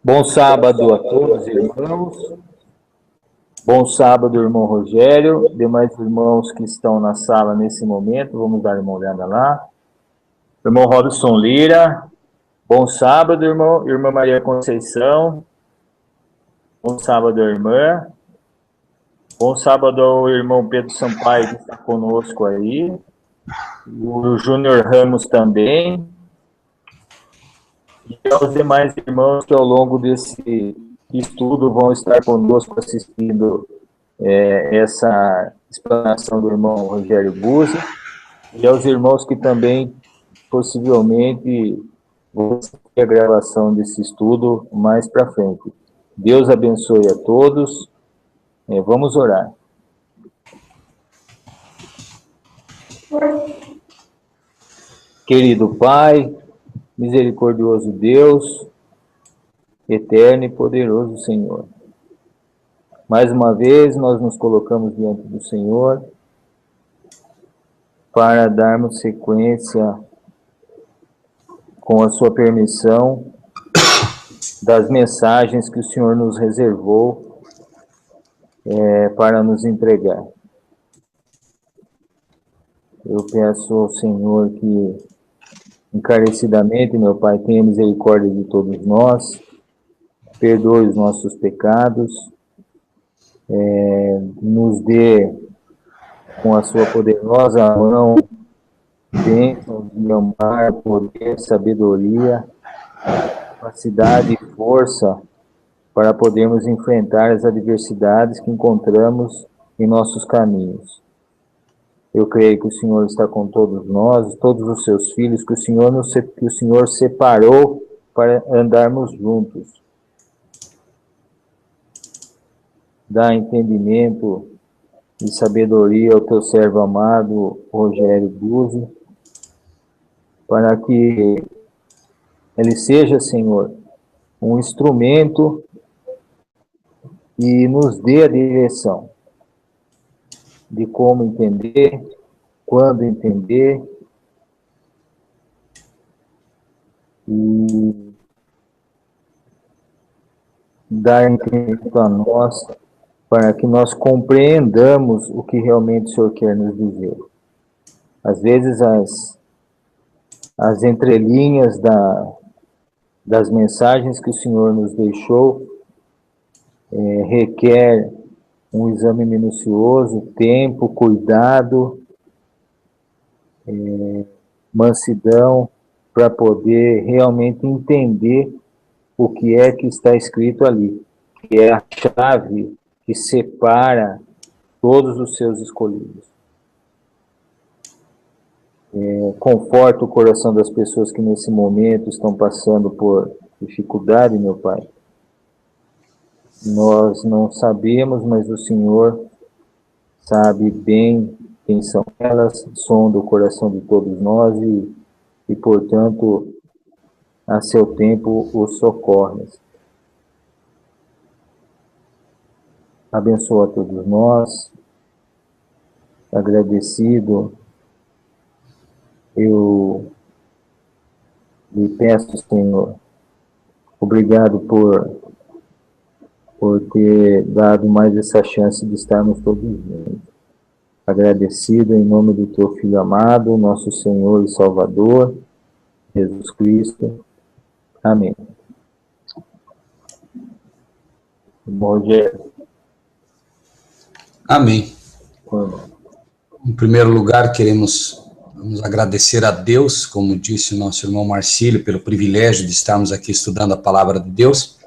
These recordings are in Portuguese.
Bom sábado a todos, irmãos. Bom sábado, irmão Rogério. Demais irmãos que estão na sala nesse momento, vamos dar uma olhada lá. Irmão Robson Lira. Bom sábado, irmão. Irmã Maria Conceição. Bom sábado, irmã. Bom sábado ao irmão Pedro Sampaio, que está conosco aí. O Júnior Ramos também. E aos demais irmãos que ao longo desse estudo vão estar conosco assistindo essa explanação do irmão Rogério Buzzi, e aos irmãos que também possivelmente vão ter a gravação desse estudo mais para frente. Deus abençoe a todos. Vamos orar. Querido Pai, misericordioso Deus, eterno e poderoso Senhor, mais uma vez nós nos colocamos diante do Senhor para darmos sequência, com a sua permissão, das mensagens que o Senhor nos reservou para nos entregar. Eu peço ao Senhor que encarecidamente, meu Pai, tenha misericórdia de todos nós, perdoe os nossos pecados, nos dê, com a sua poderosa mão, bênçãos de amar, poder, sabedoria, capacidade e força para podermos enfrentar as adversidades que encontramos em nossos caminhos. Eu creio que o Senhor está com todos nós, todos os seus filhos, que o Senhor separou para andarmos juntos. Dá entendimento e sabedoria ao teu servo amado, Rogério Buzzi, para que ele seja, Senhor, um instrumento e nos dê a direção de como entender, quando entender, e dar entendimento a nós, para que nós compreendamos o que realmente o Senhor quer nos dizer. Às vezes as entrelinhas das mensagens que o Senhor nos deixou requer um exame minucioso, tempo, cuidado, mansidão, para poder realmente entender o que é que está escrito ali, que é a chave que separa todos os seus escolhidos. Conforta o coração das pessoas que nesse momento estão passando por dificuldade, meu Pai. Nós não sabemos, mas o Senhor sabe bem quem são elas, sonda o coração de todos nós e portanto, a seu tempo os socorre. Abençoa a todos nós. Agradecido, eu lhe peço, Senhor, obrigado por ter dado mais essa chance de estarmos todos juntos. Agradecido em nome do teu Filho amado, nosso Senhor e Salvador, Jesus Cristo. Amém. Bom dia. Amém. Em primeiro lugar, queremos agradecer a Deus, como disse o nosso irmão Marcílio, pelo privilégio de estarmos aqui estudando a palavra de Deus.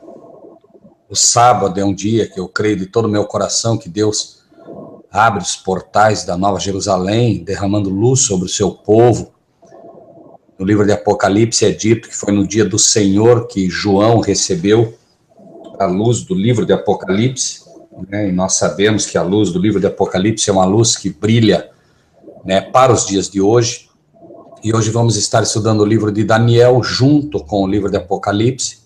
O sábado é um dia que eu creio de todo o meu coração que Deus abre os portais da Nova Jerusalém, derramando luz sobre o seu povo. No livro de Apocalipse é dito que foi no dia do Senhor que João recebeu a luz do livro de Apocalipse, né? E nós sabemos que a luz do livro de Apocalipse é uma luz que brilha, né, para os dias de hoje. E hoje vamos estar estudando o livro de Daniel junto com o livro de Apocalipse.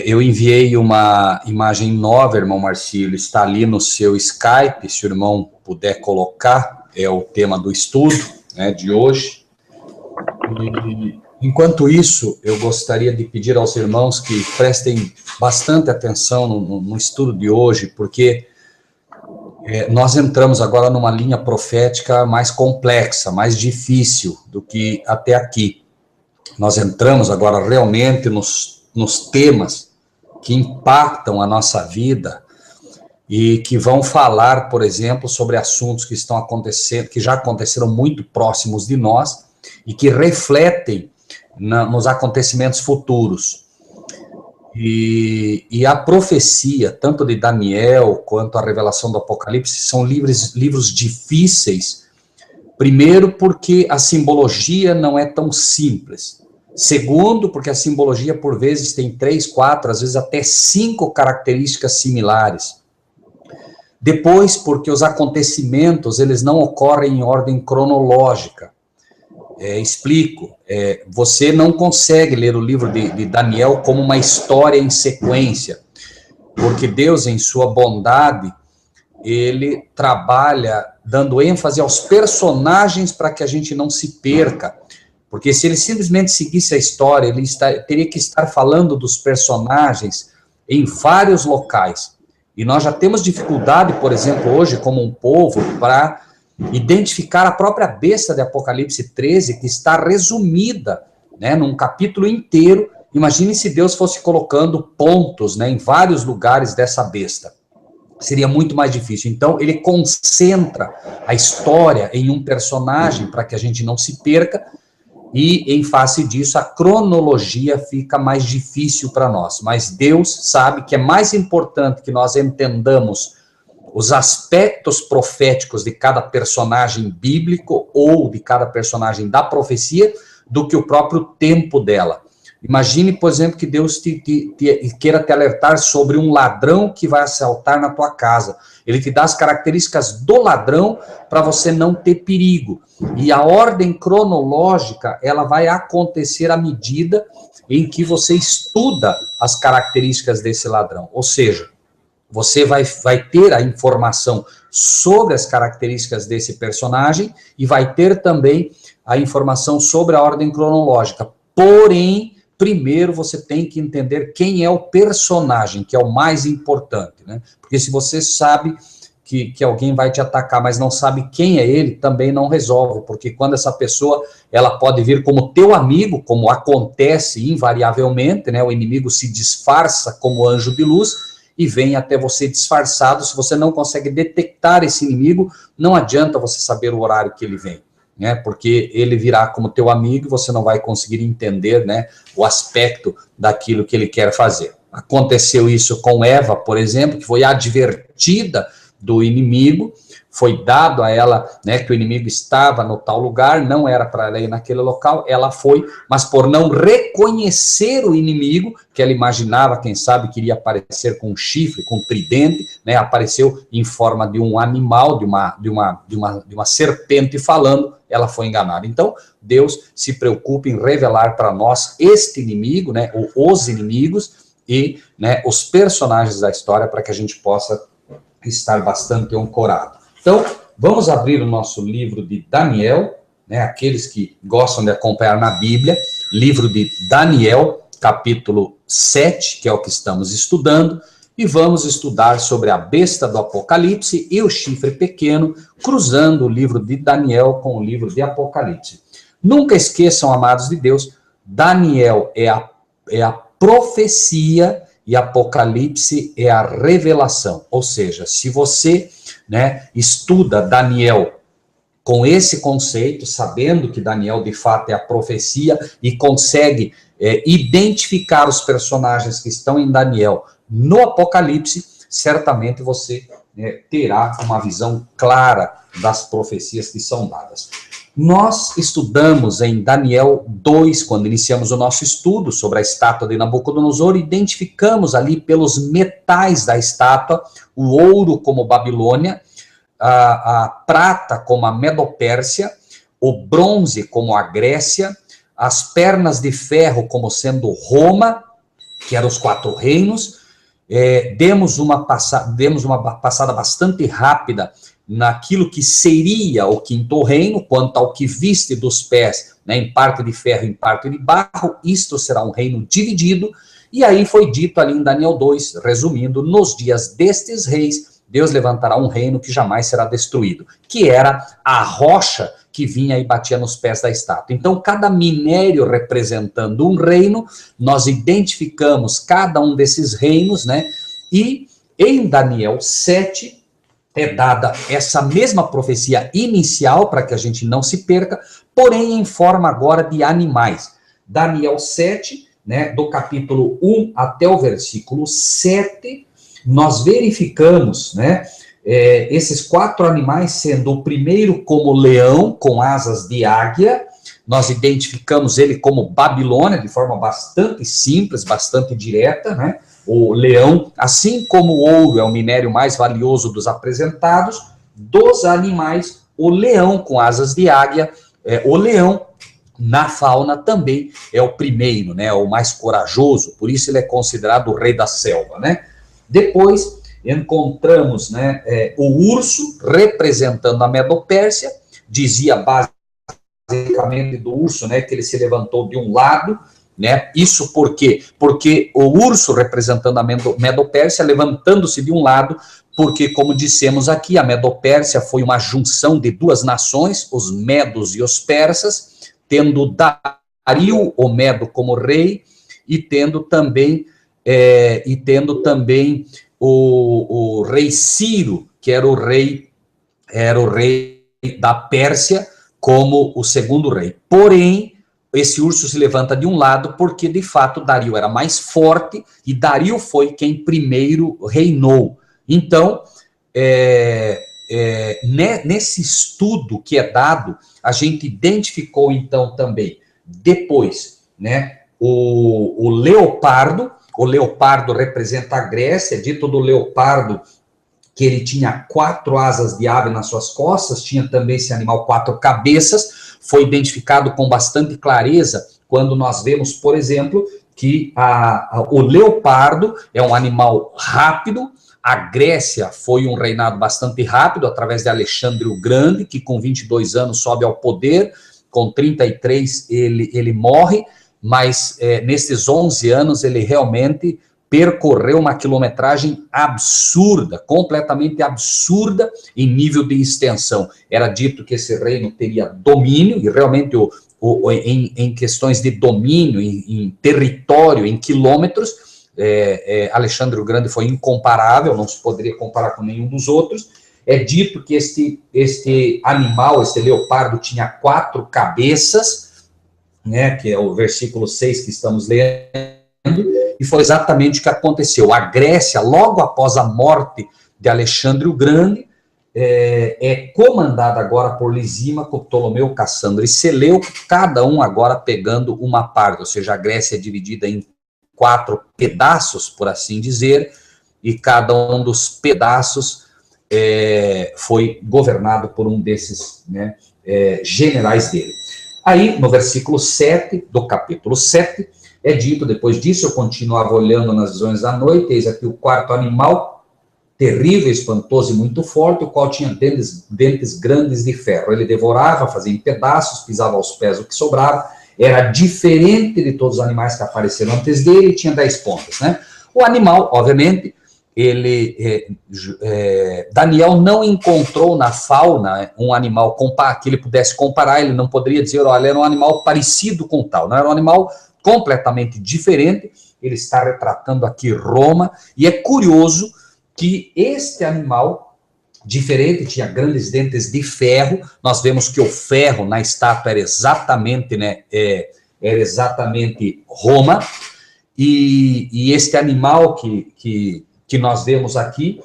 Eu enviei uma imagem nova, irmão Marcílio, está ali no seu Skype, se o irmão puder colocar, é o tema do estudo, né, de hoje. Enquanto isso, eu gostaria de pedir aos irmãos que prestem bastante atenção no estudo de hoje, porque nós entramos agora numa linha profética mais complexa, mais difícil do que até aqui. Nós entramos agora realmente nos temas que impactam a nossa vida e que vão falar, por exemplo, sobre assuntos que estão acontecendo, que já aconteceram muito próximos de nós e que refletem nos acontecimentos futuros. E a profecia, tanto de Daniel quanto a revelação do Apocalipse, são livros difíceis, primeiro porque a simbologia não é tão simples. Segundo, porque a simbologia, por vezes, tem 3, 4, às vezes até 5 características similares. Depois, porque os acontecimentos, eles não ocorrem em ordem cronológica. Explico. Você não consegue ler o livro de Daniel como uma história em sequência, porque Deus, em sua bondade, ele trabalha dando ênfase aos personagens para que a gente não se perca. Porque se ele simplesmente seguisse a história, ele teria que estar falando dos personagens em vários locais. E nós já temos dificuldade, por exemplo, hoje, como um povo, para identificar a própria besta de Apocalipse 13, que está resumida, né, num capítulo inteiro. Imagine se Deus fosse colocando pontos, né, em vários lugares dessa besta. Seria muito mais difícil. Então, ele concentra a história em um personagem para que a gente não se perca, e, em face disso, a cronologia fica mais difícil para nós. Mas Deus sabe que é mais importante que nós entendamos os aspectos proféticos de cada personagem bíblico ou de cada personagem da profecia do que o próprio tempo dela. Imagine, por exemplo, que Deus queira te alertar sobre um ladrão que vai assaltar na tua casa. Ele te dá as características do ladrão para você não ter perigo. E a ordem cronológica, ela vai acontecer à medida em que você estuda as características desse ladrão. Ou seja, você vai ter a informação sobre as características desse personagem e vai ter também a informação sobre a ordem cronológica. Porém, primeiro você tem que entender quem é o personagem, que é o mais importante, né? Porque se você sabe que alguém vai te atacar, mas não sabe quem é ele, também não resolve, porque quando essa pessoa, ela pode vir como teu amigo, como acontece invariavelmente, né? O inimigo se disfarça como anjo de luz e vem até você disfarçado. Se você não consegue detectar esse inimigo, não adianta você saber o horário que ele vem, né? Porque ele virá como teu amigo e você não vai conseguir entender, né, o aspecto daquilo que ele quer fazer. Aconteceu isso com Eva, por exemplo, que foi advertida do inimigo, foi dado a ela, né, que o inimigo estava no tal lugar, não era para ela ir naquele local, ela foi, mas por não reconhecer o inimigo, que ela imaginava, quem sabe, que iria aparecer com um chifre, com um tridente, né, apareceu em forma de um animal, de uma serpente falando, ela foi enganada. Então, Deus se preocupa em revelar para nós este inimigo, né, ou os inimigos e, né, os personagens da história para que a gente possa estar bastante ancorado. Então, vamos abrir o nosso livro de Daniel, né, aqueles que gostam de acompanhar na Bíblia, livro de Daniel, capítulo 7, que é o que estamos estudando, e vamos estudar sobre a besta do Apocalipse e o chifre pequeno, cruzando o livro de Daniel com o livro de Apocalipse. Nunca esqueçam, amados de Deus, Daniel é a profecia e Apocalipse é a revelação. Ou seja, se você, né, estuda Daniel com esse conceito, sabendo que Daniel de fato é a profecia e consegue identificar os personagens que estão em Daniel no Apocalipse, certamente você terá uma visão clara das profecias que são dadas. Nós estudamos em Daniel 2, quando iniciamos o nosso estudo sobre a estátua de Nabucodonosor, identificamos ali pelos metais da estátua, o ouro como Babilônia, a prata como a Medopérsia, o bronze como a Grécia, as pernas de ferro como sendo Roma, que eram os 4 reinos. Demos uma passada bastante rápida naquilo que seria o quinto reino, quanto ao que viste dos pés, né, em parte de ferro, em parte de barro, isto será um reino dividido. E aí foi dito ali em Daniel 2, resumindo, nos dias destes reis, Deus levantará um reino que jamais será destruído, que era a rocha que vinha e batia nos pés da estátua. Então, cada minério representando um reino, nós identificamos cada um desses reinos, né? E em Daniel 7 é dada essa mesma profecia inicial, para que a gente não se perca, porém em forma agora de animais. Daniel 7, né, do capítulo 1 até o versículo 7, nós verificamos, né, esses 4 animais, sendo o primeiro como leão, com asas de águia. Nós identificamos ele como Babilônia, de forma bastante simples, bastante direta, né? O leão, assim como o ouro é o minério mais valioso dos apresentados, dos animais, o leão com asas de águia, o leão na fauna também é o primeiro, né? O mais corajoso, por isso ele é considerado o rei da selva, né? Depois encontramos, né, o urso representando a Medopérsia, dizia basicamente do urso, né, que ele se levantou de um lado, né? Isso por quê? Porque o urso representando a Medopérsia, levantando-se de um lado, porque, como dissemos aqui, a Medopérsia foi uma junção de 2 nações, os medos e os persas, tendo Dario, o Medo, como rei, e tendo também o rei Ciro, que era o rei da Pérsia, como o segundo rei. Porém, esse urso se levanta de um lado porque, de fato, Dario era mais forte e Dario foi quem primeiro reinou. Então, nesse estudo que é dado, a gente identificou, então, também, depois, né, o leopardo. O leopardo representa a Grécia, dito do leopardo que ele tinha 4 asas de ave nas suas costas, tinha também esse animal 4 cabeças, foi identificado com bastante clareza quando nós vemos, por exemplo, que o leopardo é um animal rápido. A Grécia foi um reinado bastante rápido, através de Alexandre o Grande, que com 22 anos sobe ao poder, com 33 ele morre, mas nesses 11 anos ele realmente percorreu uma quilometragem absurda, completamente absurda em nível de extensão. Era dito que esse reino teria domínio, e realmente em questões de domínio, em território, em quilômetros, Alexandre o Grande foi incomparável, não se poderia comparar com nenhum dos outros. É dito que este animal, este leopardo, tinha 4 cabeças, né, que é o versículo 6 que estamos lendo, e foi exatamente o que aconteceu. A Grécia, logo após a morte de Alexandre o Grande, é comandada agora por Lisímaco, Ptolomeu, Cassandro e Seleuco, cada um agora pegando uma parte, ou seja, a Grécia é dividida em 4 pedaços, por assim dizer, e cada um dos pedaços foi governado por um desses, né, generais dele. Aí, no versículo 7 do capítulo 7, é dito, depois disso, eu continuava olhando nas visões da noite, eis aqui o 4º animal, terrível, espantoso e muito forte, o qual tinha dentes grandes de ferro. Ele devorava, fazia em pedaços, pisava aos pés o que sobrava, era diferente de todos os animais que apareceram antes dele, e tinha 10 pontas, né? O animal, obviamente, Daniel não encontrou na fauna um animal que ele pudesse comparar, ele não poderia dizer, olha, era um animal parecido com tal, não era um animal completamente diferente. Ele está retratando aqui Roma, e é curioso que este animal diferente tinha grandes dentes de ferro. Nós vemos que o ferro na estátua era exatamente, né, era exatamente Roma, e este animal que nós vemos aqui,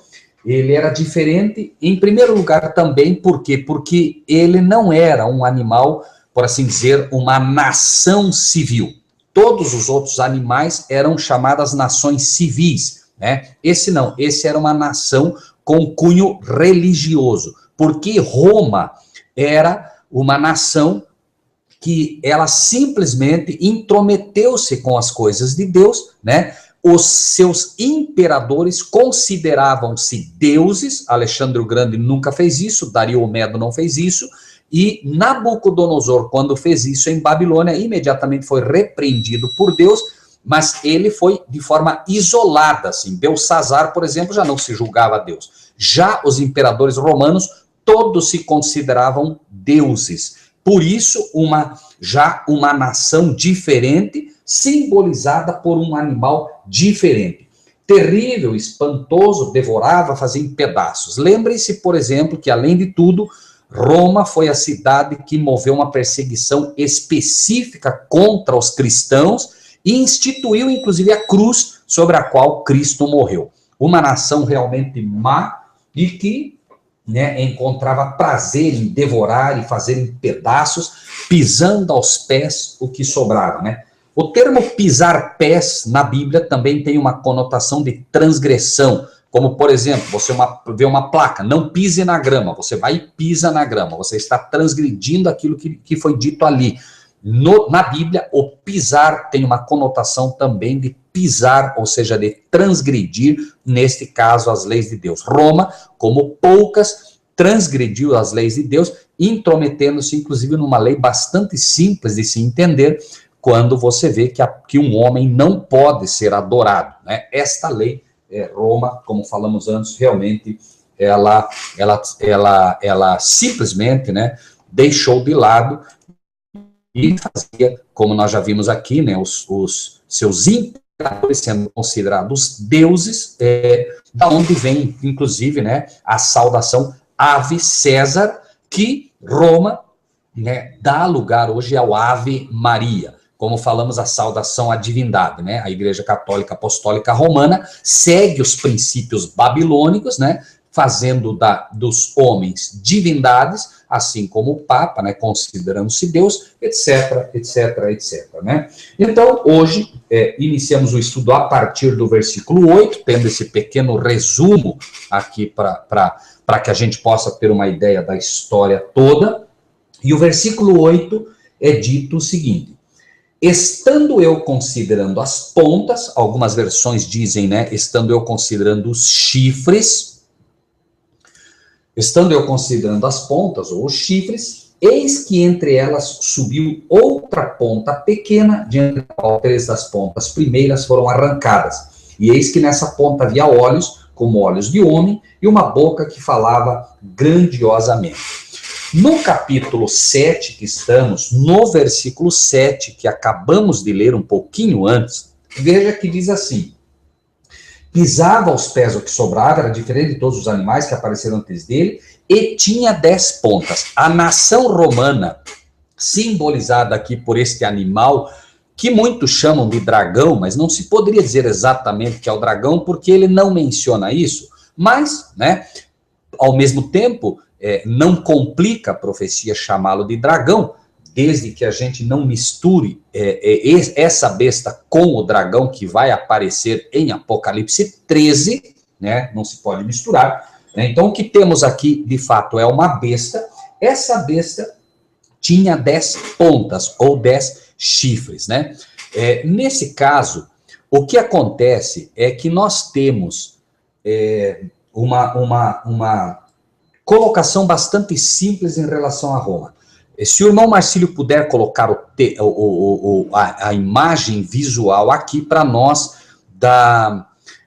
ele era diferente, em primeiro lugar também, por quê? Porque ele não era um animal, por assim dizer, uma nação civil. Todos os outros animais eram chamadas nações civis, né? Esse não, esse era uma nação com cunho religioso, porque Roma era uma nação que ela simplesmente intrometeu-se com as coisas de Deus, né? os seus imperadores consideravam-se deuses. Alexandre o Grande nunca fez isso, Dario o Medo não fez isso, e Nabucodonosor, quando fez isso em Babilônia, imediatamente foi repreendido por Deus, mas ele foi de forma isolada, assim. Belsazar, por exemplo, já não se julgava Deus. Já os imperadores romanos, todos se consideravam deuses. Por isso, já uma nação diferente, simbolizada por um animal diferente. Terrível, espantoso, devorava, fazia em pedaços. Lembrem-se, por exemplo, que, além de tudo, Roma foi a cidade que moveu uma perseguição específica contra os cristãos e instituiu, inclusive, a cruz sobre a qual Cristo morreu. Uma nação realmente má e que, né, encontrava prazer em devorar e fazer em pedaços, pisando aos pés o que sobrava, né? O termo pisar pés na Bíblia também tem uma conotação de transgressão, como, por exemplo, você vê uma placa, não pise na grama, você vai e pisa na grama, você está transgredindo aquilo que foi dito ali. Na Bíblia, o pisar tem uma conotação também de pisar, ou seja, de transgredir, neste caso, as leis de Deus. Roma, como poucas, transgrediu as leis de Deus, intrometendo-se, inclusive, numa lei bastante simples de se entender, quando você vê que um homem não pode ser adorado, né? Esta lei, Roma, como falamos antes, realmente, ela simplesmente, né, deixou de lado e fazia, como nós já vimos aqui, né, os seus imperadores sendo considerados deuses, da onde vem, inclusive, né, a saudação Ave César, que Roma, né, dá lugar hoje ao Ave Maria. Como falamos, a saudação à divindade, né? A Igreja Católica Apostólica Romana segue os princípios babilônicos, né? Fazendo dos homens divindades, assim como o Papa, né? Considerando-se Deus, etc, etc, etc, né? Então, hoje, iniciamos o estudo a partir do versículo 8, tendo esse pequeno resumo aqui para que a gente possa ter uma ideia da história toda. E o versículo 8 é dito o seguinte: estando eu considerando as pontas, algumas versões dizem, né, estando eu considerando os chifres, estando eu considerando as pontas ou os chifres, eis que entre elas subiu outra ponta pequena, diante da qual 3 das pontas primeiras foram arrancadas. E eis que nessa ponta havia olhos, como olhos de homem, e uma boca que falava grandiosamente. No capítulo 7 que estamos, no versículo 7, que acabamos de ler um pouquinho antes, veja que diz assim: pisava aos pés o que sobrava, era diferente de todos os animais que apareceram antes dele, e tinha 10 pontas. A nação romana, simbolizada aqui por este animal, que muitos chamam de dragão, mas não se poderia dizer exatamente que é o dragão, porque ele não menciona isso, mas, né, ao mesmo tempo, não complica a profecia chamá-lo de dragão, desde que a gente não misture essa besta com o dragão que vai aparecer em Apocalipse 13, né? Não se pode misturar, né? Então, o que temos aqui, de fato, é uma besta. Essa besta tinha 10 pontas, ou 10 chifres, né? Nesse caso, o que acontece é que nós temos uma colocação bastante simples em relação a Roma. Se o irmão Marcílio puder colocar a imagem visual aqui para nós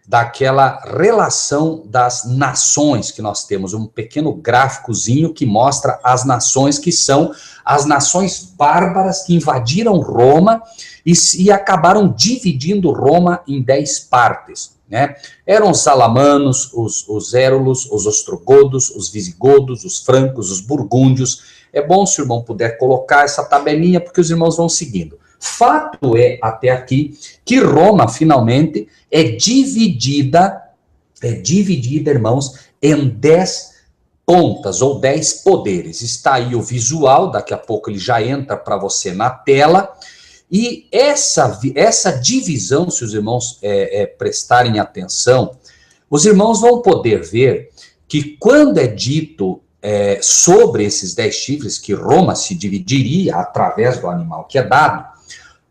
daquela relação das nações que nós temos, um pequeno gráficozinho que mostra as nações que são as nações bárbaras que invadiram Roma e acabaram dividindo Roma em 10 partes. Né? Eram os salamanos, os érulos, os ostrogodos, os visigodos, os francos, os burgúndios. É bom se o irmão puder colocar essa tabelinha, porque os irmãos vão seguindo. Fato é, até aqui, que Roma, finalmente, é dividida, irmãos, em 10 pontas, ou 10 poderes. Está aí o visual, daqui a pouco ele já entra para você na tela. E essa divisão, se os irmãos prestarem atenção, os irmãos vão poder ver que quando é dito sobre esses 10 chifres, que Roma se dividiria através do animal que é dado,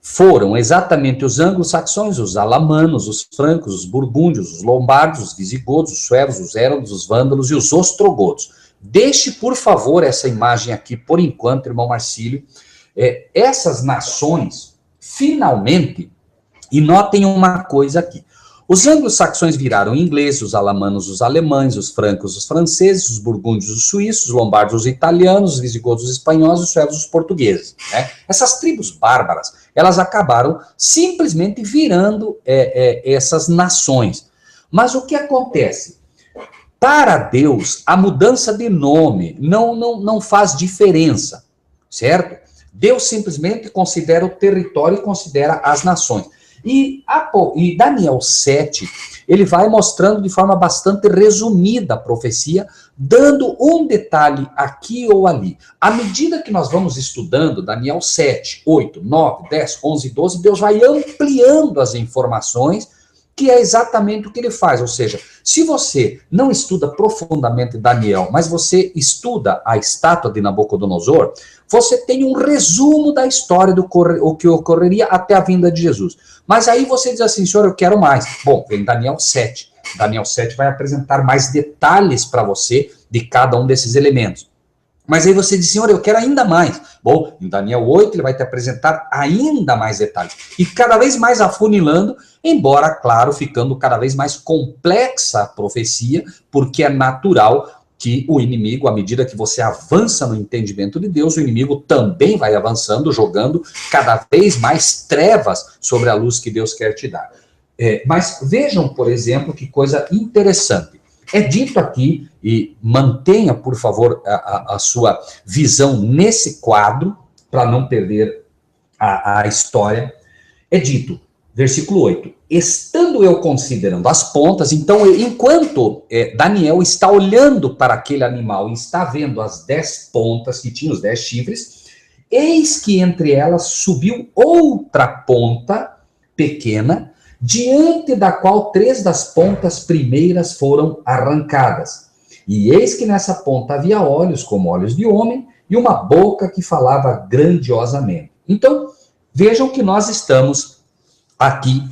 foram exatamente os anglo-saxões, os alamanos, os francos, os burgúndios, os lombardos, os visigodos, os suevos, os élanos, os vândalos e os ostrogodos. Deixe, por favor, essa imagem aqui, por enquanto, irmão Marcílio. Essas nações, finalmente, e notem uma coisa aqui, os anglo-saxões viraram ingleses, os alamanos, os alemães, os francos, os franceses, os burgúndios, os suíços, os lombardos, os italianos, os visigodos, os espanhóis, os suevos, os portugueses. Né? Essas tribos bárbaras, elas acabaram simplesmente virando essas nações. Mas o que acontece? Para Deus, a mudança de nome não faz diferença, certo? Deus simplesmente considera o território e considera as nações. E Daniel 7, ele vai mostrando de forma bastante resumida a profecia, dando um detalhe aqui ou ali. À medida que nós vamos estudando Daniel 7, 8, 9, 10, 11, 12, Deus vai ampliando as informações, que é exatamente o que ele faz. Ou seja, se você não estuda profundamente Daniel, mas você estuda a estátua de Nabucodonosor, você tem um resumo da história do que ocorreria até a vinda de Jesus. Mas aí você diz assim, senhor, eu quero mais. Bom, vem Daniel 7. Daniel 7 vai apresentar mais detalhes para você de cada um desses elementos. Mas aí você diz, senhor, eu quero ainda mais. Bom, em Daniel 8 ele vai te apresentar ainda mais detalhes. E cada vez mais afunilando, embora, claro, ficando cada vez mais complexa a profecia, porque é natural que o inimigo, à medida que você avança no entendimento de Deus, o inimigo também vai avançando, jogando cada vez mais trevas sobre a luz que Deus quer te dar. Mas vejam, por exemplo, que coisa interessante. É dito aqui, e mantenha, por favor, a sua visão nesse quadro, para não perder a história. É dito, versículo 8, estando eu considerando as pontas, então, enquanto Daniel está olhando para aquele animal e está vendo as 10 pontas, que tinham os 10 chifres, eis que entre elas subiu outra ponta pequena, diante da qual 3 das pontas primeiras foram arrancadas. E eis que nessa ponta havia olhos como olhos de homem, e uma boca que falava grandiosamente. Então, vejam que nós estamos aqui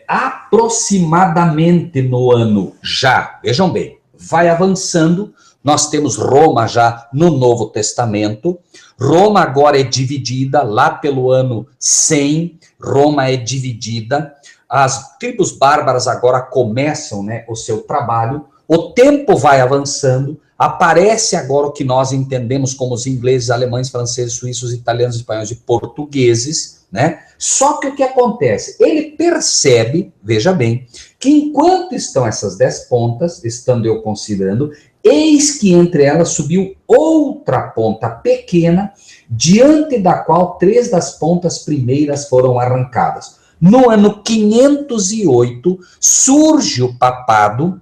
aproximadamente no ano já, vejam bem, vai avançando, nós temos Roma já no Novo Testamento, Roma agora é dividida, lá pelo ano 100, Roma é dividida, as tribos bárbaras agora começam, né, o seu trabalho, o tempo vai avançando, aparece agora o que nós entendemos como os ingleses, alemães, franceses, suíços, italianos, espanhóis e portugueses, né? Só que o que acontece? Ele percebe, veja bem, que enquanto estão essas 10 pontas, estando eu considerando, eis que entre elas subiu outra ponta pequena, diante da qual 3 das pontas primeiras foram arrancadas. No ano 508, surge o papado,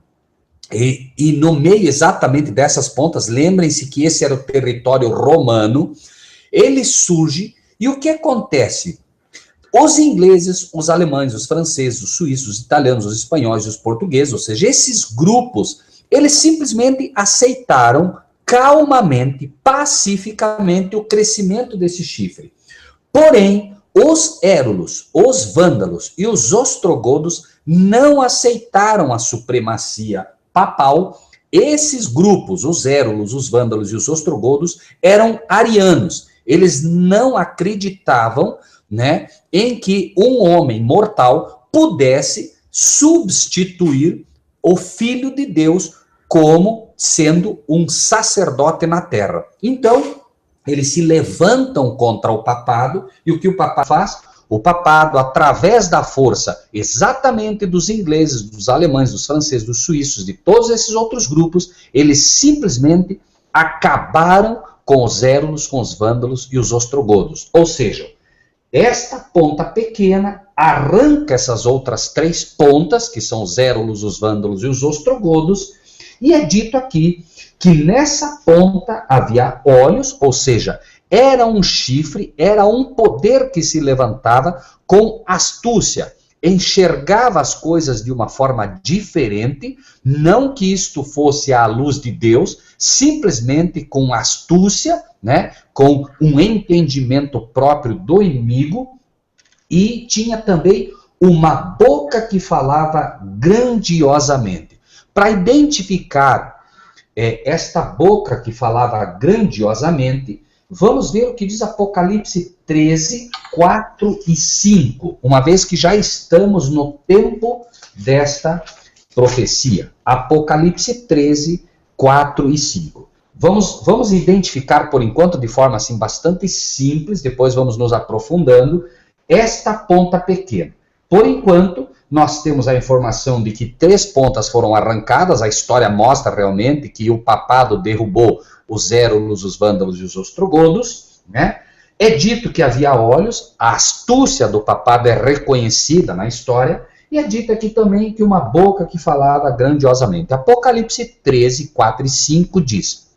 e no meio exatamente dessas pontas, lembrem-se que esse era o território romano, ele surge, e o que acontece? Os ingleses, os alemães, os franceses, os suíços, os italianos, os espanhóis e os portugueses, ou seja, esses grupos, eles simplesmente aceitaram calmamente, pacificamente, o crescimento desse chifre. Porém, os érulos, os vândalos e os ostrogodos não aceitaram a supremacia papal. Esses grupos, os érulos, os vândalos e os ostrogodos, eram arianos. Eles não acreditavam, né, em que um homem mortal pudesse substituir o Filho de Deus como sendo um sacerdote na terra. Então, eles se levantam contra o papado, e o que o papado faz? O papado, através da força exatamente dos ingleses, dos alemães, dos franceses, dos suíços, de todos esses outros grupos, eles simplesmente acabaram com os érulos, com os vândalos e os ostrogodos. Ou seja, esta ponta pequena arranca essas outras 3 pontas, que são os érulos, os vândalos e os ostrogodos, e é dito aqui que nessa ponta havia olhos, ou seja, era um chifre, era um poder que se levantava com astúcia, enxergava as coisas de uma forma diferente, não que isto fosse à luz de Deus, simplesmente com astúcia, né, com um entendimento próprio do inimigo, e tinha também uma boca que falava grandiosamente. Para identificar esta boca que falava grandiosamente, vamos ver o que diz Apocalipse 13, 4 e 5, uma vez que já estamos no tempo desta profecia. Apocalipse 13, 4 e 5. Vamos identificar por enquanto de forma assim bastante simples, depois vamos nos aprofundando, esta ponta pequena. Por enquanto, nós temos a informação de que 3 pontas foram arrancadas, a história mostra realmente que o papado derrubou os Érulos, os Vândalos e os Ostrogodos, né? É dito que havia olhos, a astúcia do papado é reconhecida na história, e é dito aqui também que uma boca que falava grandiosamente. Apocalipse 13, 4 e 5 diz: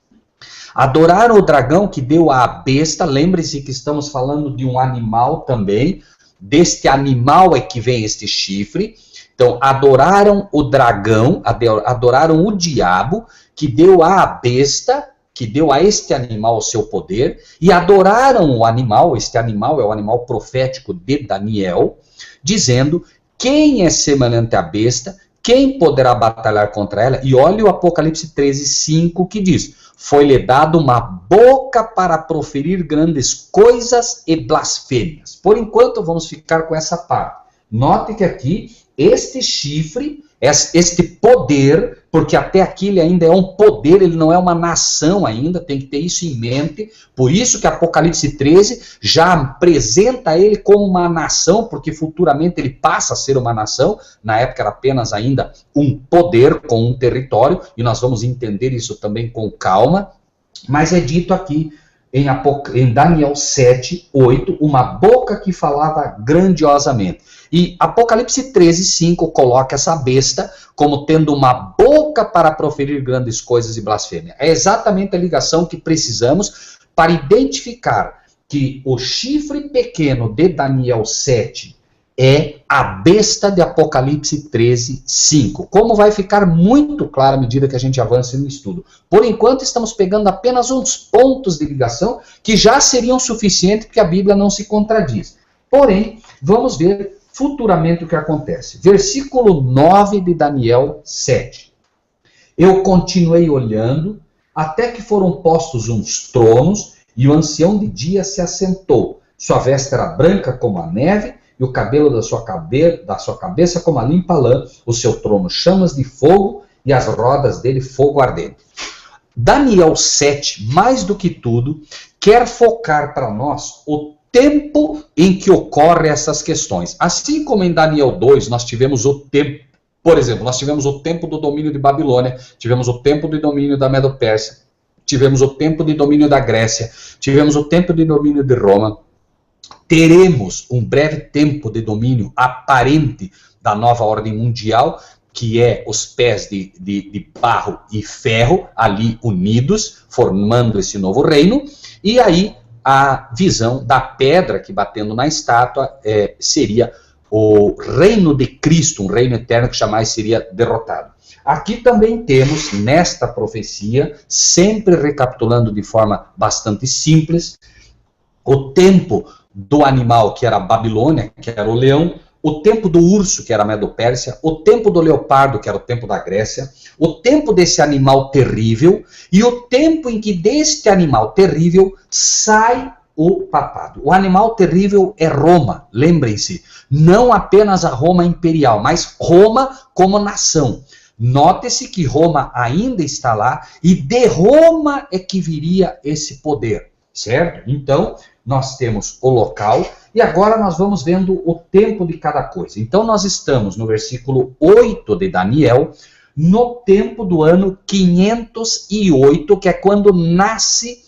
adoraram o dragão que deu à besta, lembre-se que estamos falando de um animal também, deste animal é que vem este chifre. Então, adoraram o dragão, adoraram o diabo, que deu à besta, que deu a este animal o seu poder, e adoraram o animal, este animal é o animal profético de Daniel, dizendo: quem é semelhante à besta, quem poderá batalhar contra ela? E olha o Apocalipse 13, 5 que diz: foi-lhe dado uma boca para proferir grandes coisas e blasfêmias. Por enquanto, vamos ficar com essa parte. Note que aqui, este chifre, este poder, porque até aqui ele ainda é um poder, ele não é uma nação ainda, tem que ter isso em mente. Por isso que Apocalipse 13 já apresenta ele como uma nação, porque futuramente ele passa a ser uma nação. Na época era apenas ainda um poder com um território, e nós vamos entender isso também com calma. Mas é dito aqui em Daniel 7, 8, uma boca que falava grandiosamente. E Apocalipse 13, 5 coloca essa besta como tendo uma boca para proferir grandes coisas e blasfêmia. É exatamente a ligação que precisamos para identificar que o chifre pequeno de Daniel 7 é a besta de Apocalipse 13, 5. Como vai ficar muito claro à medida que a gente avança no estudo. Por enquanto, estamos pegando apenas uns pontos de ligação que já seriam suficientes porque a Bíblia não se contradiz. Porém, vamos ver futuramente o que acontece. Versículo 9 de Daniel 7. Eu continuei olhando, até que foram postos uns tronos, e o ancião de dia se assentou. Sua veste era branca como a neve, e o cabelo da sua cabeça como a limpa lã, o seu trono chamas de fogo, e as rodas dele fogo ardente. Daniel 7, mais do que tudo, quer focar para nós o tempo em que ocorrem essas questões. Assim como em Daniel 2 nós tivemos o tempo, por exemplo, nós tivemos o tempo do domínio de Babilônia, tivemos o tempo de domínio da Medo-Pérsia, tivemos o tempo de domínio da Grécia, tivemos o tempo de domínio de Roma, teremos um breve tempo de domínio aparente da nova ordem mundial, que é os pés de barro e ferro ali unidos, formando esse novo reino, e aí a visão da pedra que batendo na estátua seria o reino de Cristo, um reino eterno que jamais seria derrotado. Aqui também temos, nesta profecia, sempre recapitulando de forma bastante simples, o tempo do animal, que era a Babilônia, que era o leão, o tempo do urso, que era a Medo-Pérsia, o tempo do leopardo, que era o tempo da Grécia, o tempo desse animal terrível e o tempo em que deste animal terrível sai o papado. O animal terrível é Roma, lembrem-se, não apenas a Roma imperial, mas Roma como nação. Note-se que Roma ainda está lá e de Roma é que viria esse poder, certo? Então, nós temos o local e agora nós vamos vendo o tempo de cada coisa. Então, nós estamos no versículo 8 de Daniel, no tempo do ano 508, que é quando nasce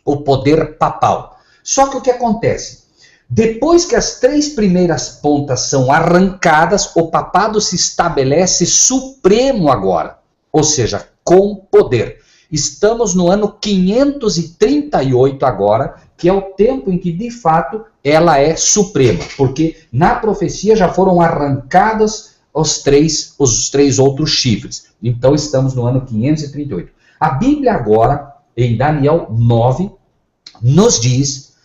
o poder papal. Só que o que acontece? Depois que as 3 primeiras pontas são arrancadas, o papado se estabelece supremo agora, ou seja, com poder. Estamos no ano 538 agora, que é o tempo em que, de fato, ela é suprema, porque na profecia já foram arrancadas os três outros chifres. Então, estamos no ano 538. A Bíblia agora, em Daniel 9, nos diz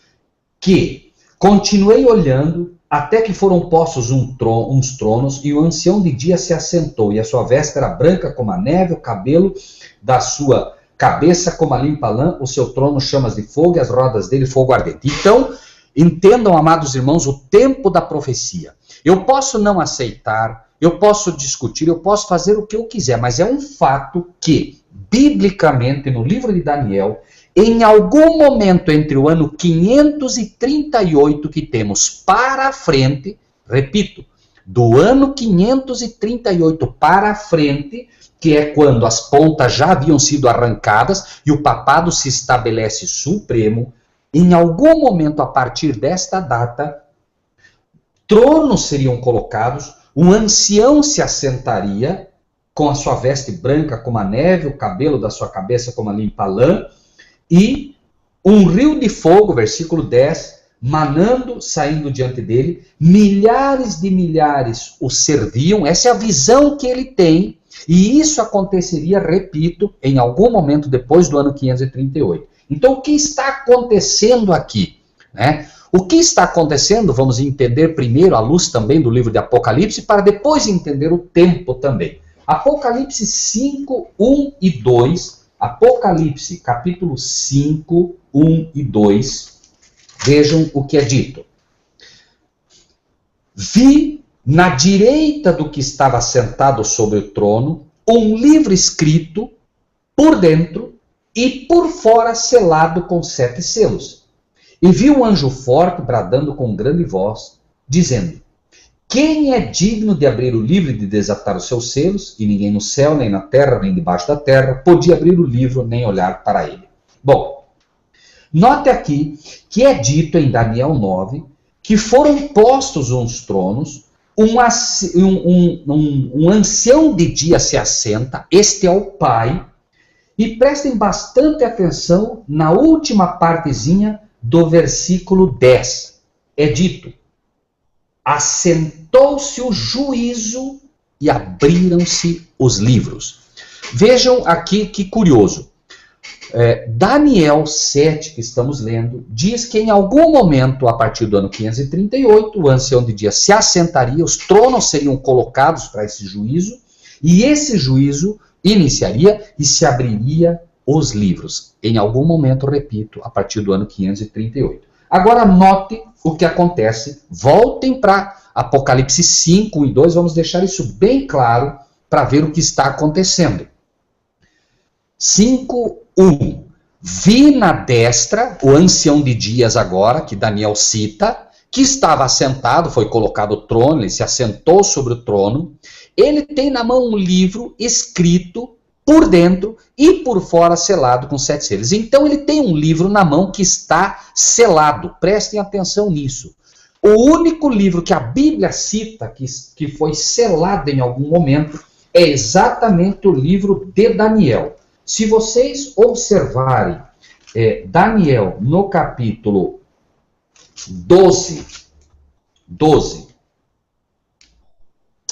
que continuei olhando, até que foram postos uns tronos, e o ancião de dia se assentou, e a sua veste era branca como a neve, o cabelo da sua cabeça como a limpa lã, o seu trono chamas de fogo, e as rodas dele fogo ardente. Então, entendam, amados irmãos, o tempo da profecia. Eu posso não aceitar, eu posso discutir, eu posso fazer o que eu quiser, mas é um fato que, biblicamente, no livro de Daniel, em algum momento entre o ano 538 que temos para frente, repito, do ano 538 para frente, que é quando as pontas já haviam sido arrancadas e o papado se estabelece supremo, em algum momento a partir desta data, tronos seriam colocados, um ancião se assentaria, com a sua veste branca como a neve, o cabelo da sua cabeça como a limpa lã, e um rio de fogo, versículo 10, manando, saindo diante dele, milhares de milhares o serviam, essa é a visão que ele tem, e isso aconteceria, repito, em algum momento depois do ano 538. Então, o que está acontecendo aqui? Né? O que está acontecendo, vamos entender primeiro, à luz também do livro de Apocalipse, para depois entender o tempo também. Apocalipse 5, 1 e 2, Apocalipse capítulo 5, 1 e 2, vejam o que é dito. Vi na direita do que estava sentado sobre o trono um livro escrito por dentro e por fora selado com 7 selos. E vi um anjo forte bradando com grande voz, dizendo: quem é digno de abrir o livro e de desatar os seus selos? E ninguém no céu, nem na terra, nem debaixo da terra, podia abrir o livro, nem olhar para ele. Bom, note aqui que é dito em Daniel 9, que foram postos uns tronos, um ancião de dia se assenta, este é o Pai, e prestem bastante atenção na última partezinha do versículo 10. É dito: assentou-se o juízo e abriram-se os livros. Vejam aqui que curioso. Daniel 7, que estamos lendo, diz que em algum momento, a partir do ano 538, o ancião de dia se assentaria, os tronos seriam colocados para esse juízo, e esse juízo iniciaria e se abriria os livros. Em algum momento, repito, a partir do ano 538. Agora note o que acontece, voltem para Apocalipse 5 e 2, vamos deixar isso bem claro para ver o que está acontecendo. 5:1. Vi na destra o ancião de dias agora, que Daniel cita, que estava assentado, foi colocado o trono, ele se assentou sobre o trono, ele tem na mão um livro escrito por dentro e por fora selado com 7 selos. Então ele tem um livro na mão que está selado, prestem atenção nisso. O único livro que a Bíblia cita que foi selado em algum momento é exatamente o livro de Daniel. Se vocês observarem Daniel no capítulo 12,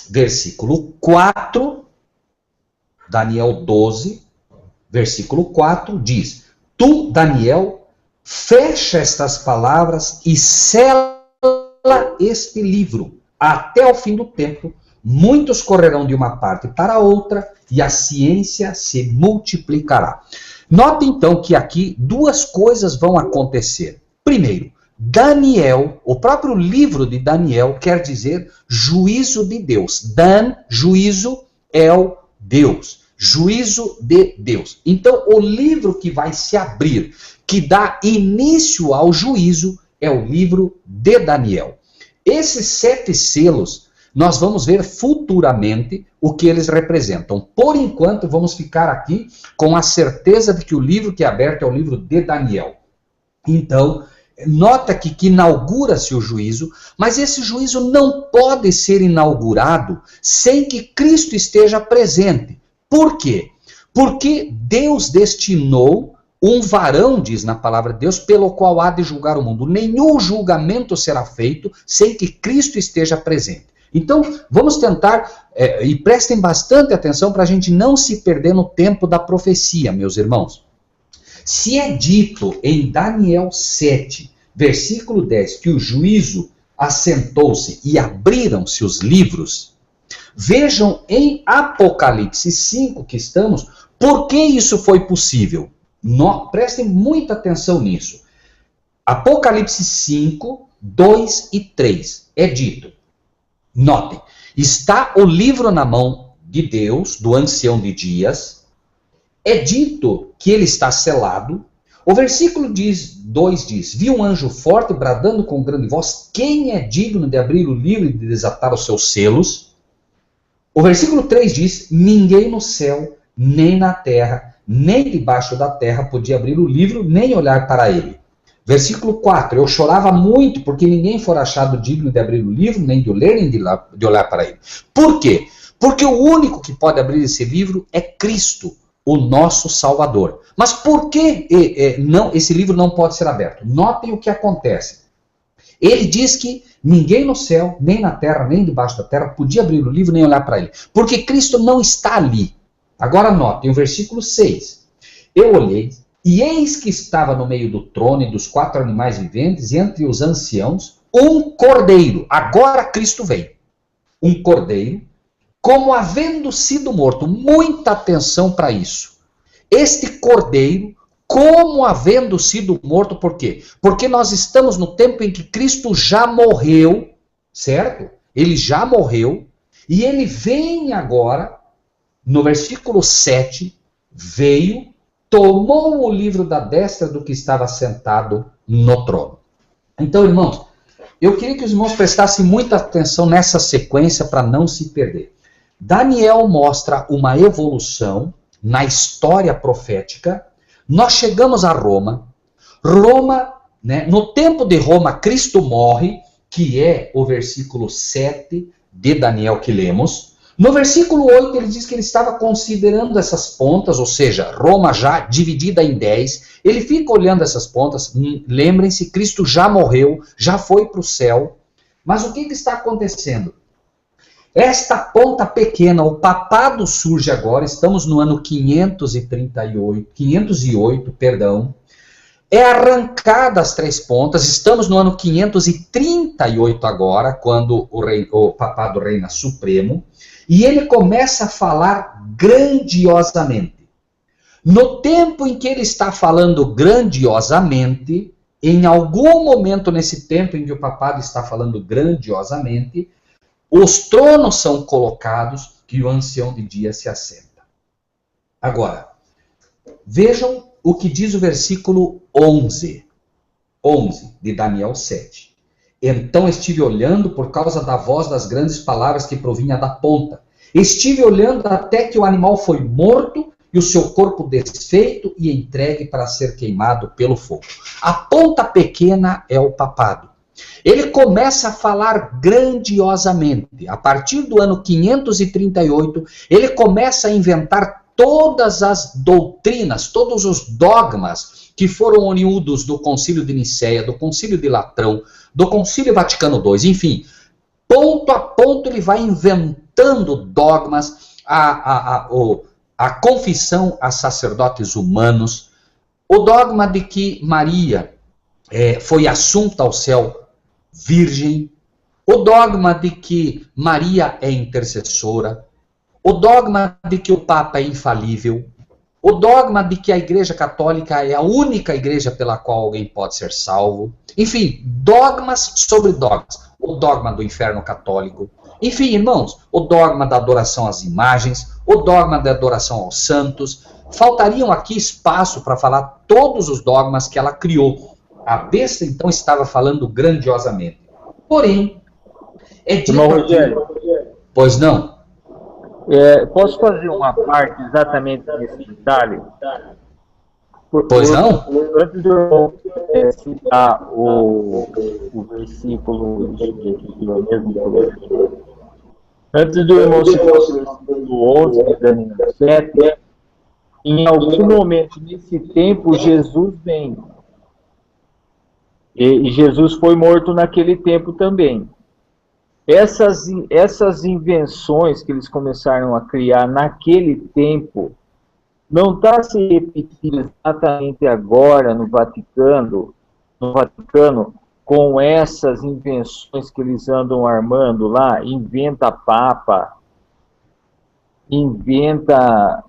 versículo 4, Daniel 12, versículo 4, diz: tu, Daniel, fecha estas palavras e sela este livro até o fim do tempo. Muitos correrão de uma parte para outra e a ciência se multiplicará. Note então que aqui duas coisas vão acontecer. Primeiro, Daniel, o próprio livro de Daniel quer dizer juízo de Deus. Dan, juízo, El, Deus. Juízo de Deus. Então, o livro que vai se abrir, que dá início ao juízo, é o livro de Daniel. Esses 7 selos, nós vamos ver futuramente o que eles representam. Por enquanto, vamos ficar aqui com a certeza de que o livro que é aberto é o livro de Daniel. Então, nota aqui que inaugura-se o juízo, mas esse juízo não pode ser inaugurado sem que Cristo esteja presente. Por quê? Porque Deus destinou um varão, diz na palavra de Deus, pelo qual há de julgar o mundo. Nenhum julgamento será feito sem que Cristo esteja presente. Então, vamos tentar, e prestem bastante atenção para a gente não se perder no tempo da profecia, meus irmãos. Se é dito em Daniel 7, versículo 10, que o juízo assentou-se e abriram-se os livros, vejam em Apocalipse 5 que estamos, por que isso foi possível? Prestem muita atenção nisso. Apocalipse 5, 2 e 3 é dito, notem, está o livro na mão de Deus, do ancião de dias, é dito que ele está selado. O versículo 2 diz, vi um anjo forte bradando com grande voz, quem é digno de abrir o livro e de desatar os seus selos? O versículo 3 diz, ninguém no céu, nem na terra, nem debaixo da terra podia abrir o livro, nem olhar para ele. Versículo 4, eu chorava muito porque ninguém for achado digno de abrir o livro, nem de o ler, nem de olhar para ele. Por quê? Porque o único que pode abrir esse livro é Cristo, o nosso Salvador. Mas por que esse livro não pode ser aberto? Notem o que acontece. Ele diz que ninguém no céu, nem na terra, nem debaixo da terra, podia abrir o livro nem olhar para ele. Porque Cristo não está ali. Agora notem o versículo 6. Eu olhei, e eis que estava no meio do trono e dos 4 animais viventes, e entre os anciãos, um cordeiro. Agora Cristo vem. Um cordeiro, como havendo sido morto. Muita atenção para isso. Este cordeiro, como havendo sido morto, por quê? Porque nós estamos no tempo em que Cristo já morreu, certo? Ele já morreu, e ele vem agora, no versículo 7, veio, tomou o livro da destra do que estava sentado no trono. Então, irmãos, eu queria que os irmãos prestassem muita atenção nessa sequência para não se perder. Daniel mostra uma evolução na história profética. Nós chegamos a Roma. Roma, né, no tempo de Roma, Cristo morre, que é o versículo 7 de Daniel que lemos. No versículo 8, ele diz que ele estava considerando essas pontas, ou seja, Roma já dividida em 10. Ele fica olhando essas pontas. Lembrem-se, Cristo já morreu, já foi para o céu. Mas o que está acontecendo? Esta ponta pequena, o papado surge agora, estamos no ano 508, é arrancada as 3 pontas, estamos no ano 538 agora, quando o papado reina supremo, e ele começa a falar grandiosamente. No tempo em que ele está falando grandiosamente, em algum momento nesse tempo em que o papado está falando grandiosamente, os tronos são colocados e o ancião de dias se assenta. Agora, vejam o que diz o versículo 11 de Daniel 7. Então estive olhando por causa da voz das grandes palavras que provinha da ponta. Estive olhando até que o animal foi morto e o seu corpo desfeito e entregue para ser queimado pelo fogo. A ponta pequena é o papado. Ele começa a falar grandiosamente. A partir do ano 538, ele começa a inventar todas as doutrinas, todos os dogmas que foram oriundos do Concílio de Nicéia, do Concílio de Latrão, do Concílio Vaticano II, enfim, ponto a ponto ele vai inventando dogmas, a confissão a sacerdotes humanos, o dogma de que Maria foi assunta ao céu virgem, o dogma de que Maria é intercessora, o dogma de que o Papa é infalível, o dogma de que a Igreja Católica é a única igreja pela qual alguém pode ser salvo, enfim, dogmas sobre dogmas, o dogma do inferno católico, enfim, irmãos, o dogma da adoração às imagens, o dogma da adoração aos santos. Faltariam aqui espaço para falar todos os dogmas que ela criou. A besta, então, estava falando grandiosamente. Porém, é dito... Irmão Rogério. Pois não? Posso fazer uma parte exatamente nesse detalhe? Pois não? Antes de eu citar o versículo, antes do irmão citar o versículo 11 de Daniel 7, em algum momento nesse tempo, Jesus vem. E Jesus foi morto naquele tempo também. Essas invenções que eles começaram a criar naquele tempo, não está se repetindo exatamente agora no Vaticano, com essas invenções que eles andam armando lá, inventa papa, inventa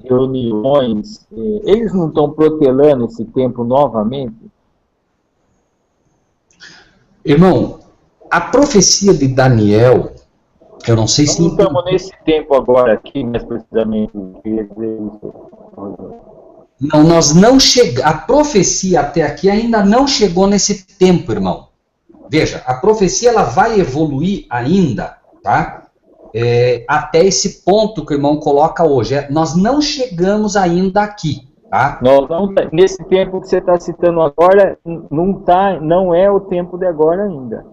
reuniões, eles não estão protelando esse tempo novamente? Irmão, a profecia de Daniel, eu não sei se... Nós estamos nesse tempo agora aqui, mais precisamente. Não, nós não chegamos... A profecia até aqui ainda não chegou nesse tempo, irmão. Veja, a profecia ela vai evoluir ainda, tá? Até esse ponto que o irmão coloca hoje. Nós não chegamos ainda aqui, tá? Nesse tempo que você está citando agora, não é o tempo de agora ainda.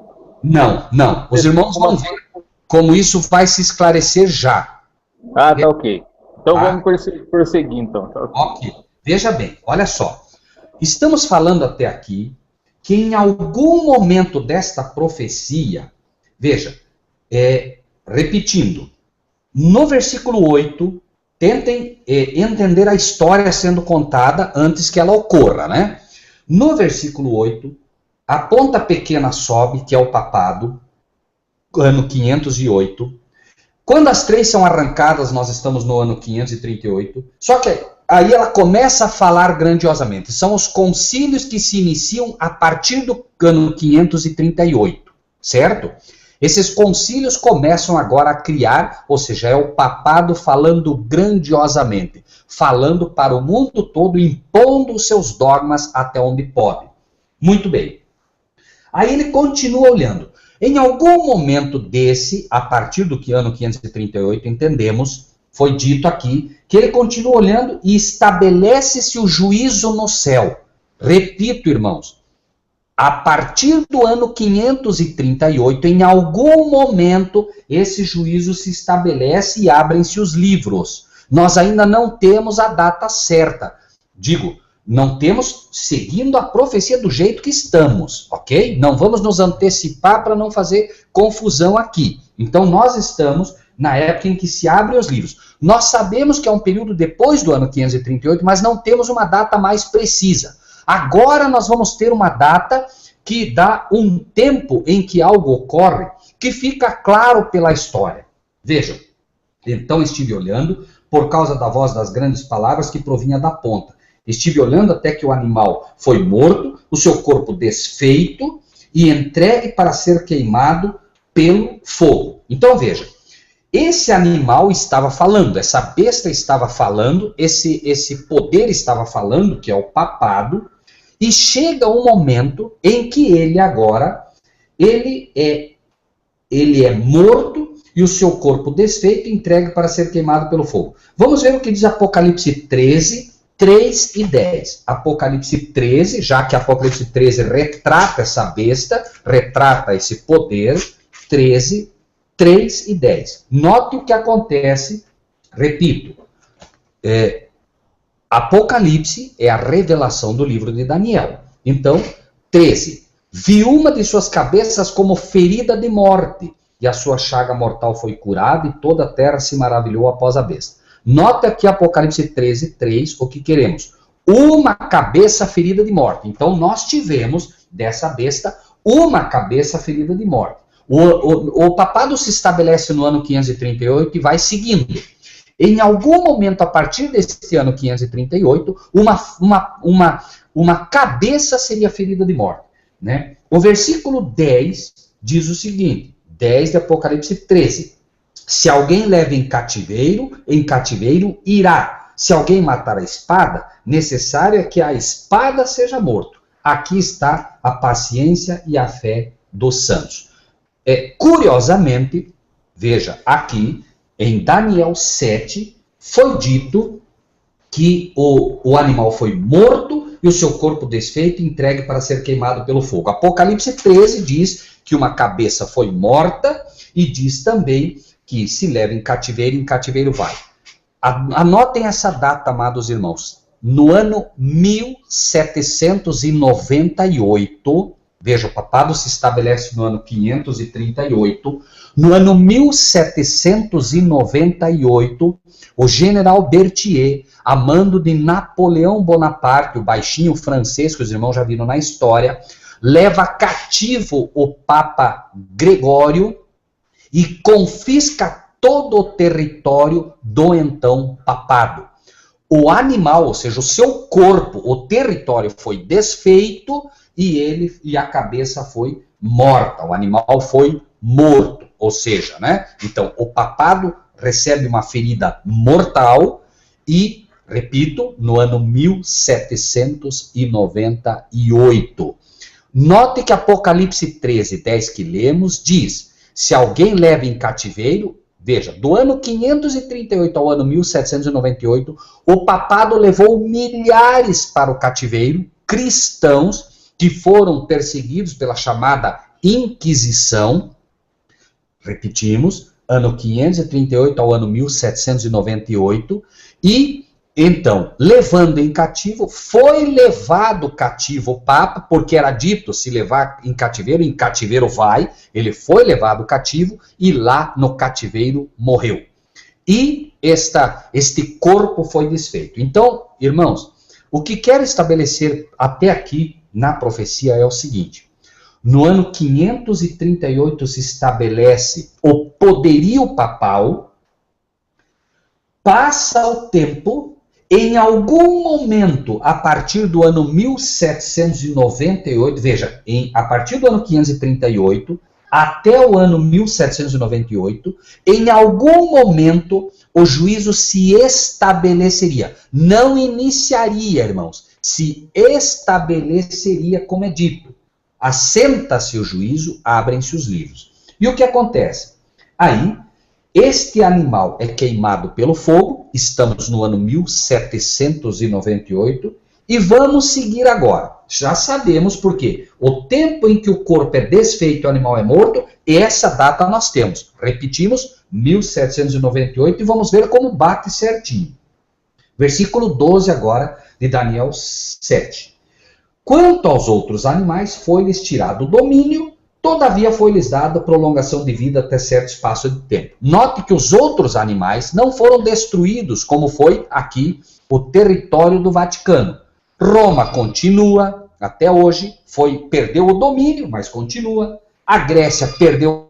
Não. Os irmãos vão ver como isso vai se esclarecer já. Ah, tá ok. Então vamos prosseguir, então. Tá okay. Ok. Veja bem, olha só. Estamos falando até aqui que em algum momento desta profecia, veja, repetindo, no versículo 8, tentem entender a história sendo contada antes que ela ocorra, né? No versículo 8, a ponta pequena sobe, que é o papado, ano 508. Quando as três são arrancadas, nós estamos no ano 538. Só que aí ela começa a falar grandiosamente. São os concílios que se iniciam a partir do ano 538, certo? Esses concílios começam agora a criar, ou seja, é o papado falando grandiosamente, falando para o mundo todo, impondo os seus dogmas até onde pode. Muito bem. Aí ele continua olhando. Em algum momento desse, a partir do ano 538, entendemos, foi dito aqui, que ele continua olhando e estabelece-se o juízo no céu. Repito, irmãos, a partir do ano 538, em algum momento, esse juízo se estabelece e abrem-se os livros. Nós ainda não temos a data certa. Digo, não temos seguindo a profecia do jeito que estamos, ok? Não vamos nos antecipar para não fazer confusão aqui. Então, nós estamos na época em que se abrem os livros. Nós sabemos que é um período depois do ano 538, mas não temos uma data mais precisa. Agora nós vamos ter uma data que dá um tempo em que algo ocorre que fica claro pela história. Vejam, então estive olhando por causa da voz das grandes palavras que provinha da ponta. Estive olhando até que o animal foi morto, o seu corpo desfeito e entregue para ser queimado pelo fogo. Então veja, esse animal estava falando, essa besta estava falando, esse poder estava falando, que é o papado, e chega um momento em que ele agora, ele é morto e o seu corpo desfeito entregue para ser queimado pelo fogo. Vamos ver o que diz Apocalipse 13, 3 e 10. Apocalipse 13, já que Apocalipse 13 retrata essa besta, retrata esse poder, 13, 3 e 10. Note o que acontece, repito, Apocalipse é a revelação do livro de Daniel. Então, 13. Vi uma de suas cabeças como ferida de morte, e a sua chaga mortal foi curada, e toda a terra se maravilhou após a besta. Nota aqui Apocalipse 13, 3, o que queremos? Uma cabeça ferida de morte. Então, nós tivemos dessa besta uma cabeça ferida de morte. O papado se estabelece no ano 538 e vai seguindo. Em algum momento, a partir desse ano 538, uma cabeça seria ferida de morte. Né? O versículo 10 diz o seguinte, 10 de Apocalipse 13. Se alguém leva em cativeiro irá. Se alguém matar a espada, necessário é que a espada seja morto. Aqui está a paciência e a fé dos santos. Curiosamente, veja, aqui em Daniel 7, foi dito que o animal foi morto e o seu corpo desfeito entregue para ser queimado pelo fogo. Apocalipse 13 diz que uma cabeça foi morta e diz também que se leva em cativeiro vai. Anotem essa data, amados irmãos. No ano 1798, veja, o papado se estabelece no ano 538. No ano 1798, o general Berthier, a mando de Napoleão Bonaparte, o baixinho francês, que os irmãos já viram na história, leva cativo o Papa Gregório e confisca todo o território do então papado. O animal, ou seja, o seu corpo, o território foi desfeito e a cabeça foi morta. O animal foi morto, ou seja, né? Então, o papado recebe uma ferida mortal e, repito, no ano 1798. Note que Apocalipse 13, 10 que lemos, diz, se alguém leva em cativeiro, veja, do ano 538 ao ano 1798, o papado levou milhares para o cativeiro, cristãos que foram perseguidos pela chamada Inquisição, repetimos, ano 538 ao ano 1798, e então, levando em cativo, foi levado cativo o Papa, porque era dito, se levar em cativeiro vai, ele foi levado cativo e lá no cativeiro morreu. E este corpo foi desfeito. Então, irmãos, o que quero estabelecer até aqui na profecia é o seguinte, no ano 538 se estabelece o poderio papal, passa o tempo. Em algum momento, a partir do ano 1798, veja, a partir do ano 538 até o ano 1798, em algum momento o juízo se estabeleceria. Não iniciaria, irmãos, se estabeleceria, como é dito. Assenta-se o juízo, abrem-se os livros. E o que acontece? Aí, este animal é queimado pelo fogo, estamos no ano 1798, e vamos seguir agora. Já sabemos por quê. O tempo em que o corpo é desfeito e o animal é morto, essa data nós temos. Repetimos, 1798, e vamos ver como bate certinho. Versículo 12 agora de Daniel 7. Quanto aos outros animais, foi-lhes tirado o domínio, todavia foi-lhes dada prolongação de vida até certo espaço de tempo. Note que os outros animais não foram destruídos, como foi aqui o território do Vaticano. Roma continua, até hoje, perdeu o domínio, mas continua. A Grécia perdeu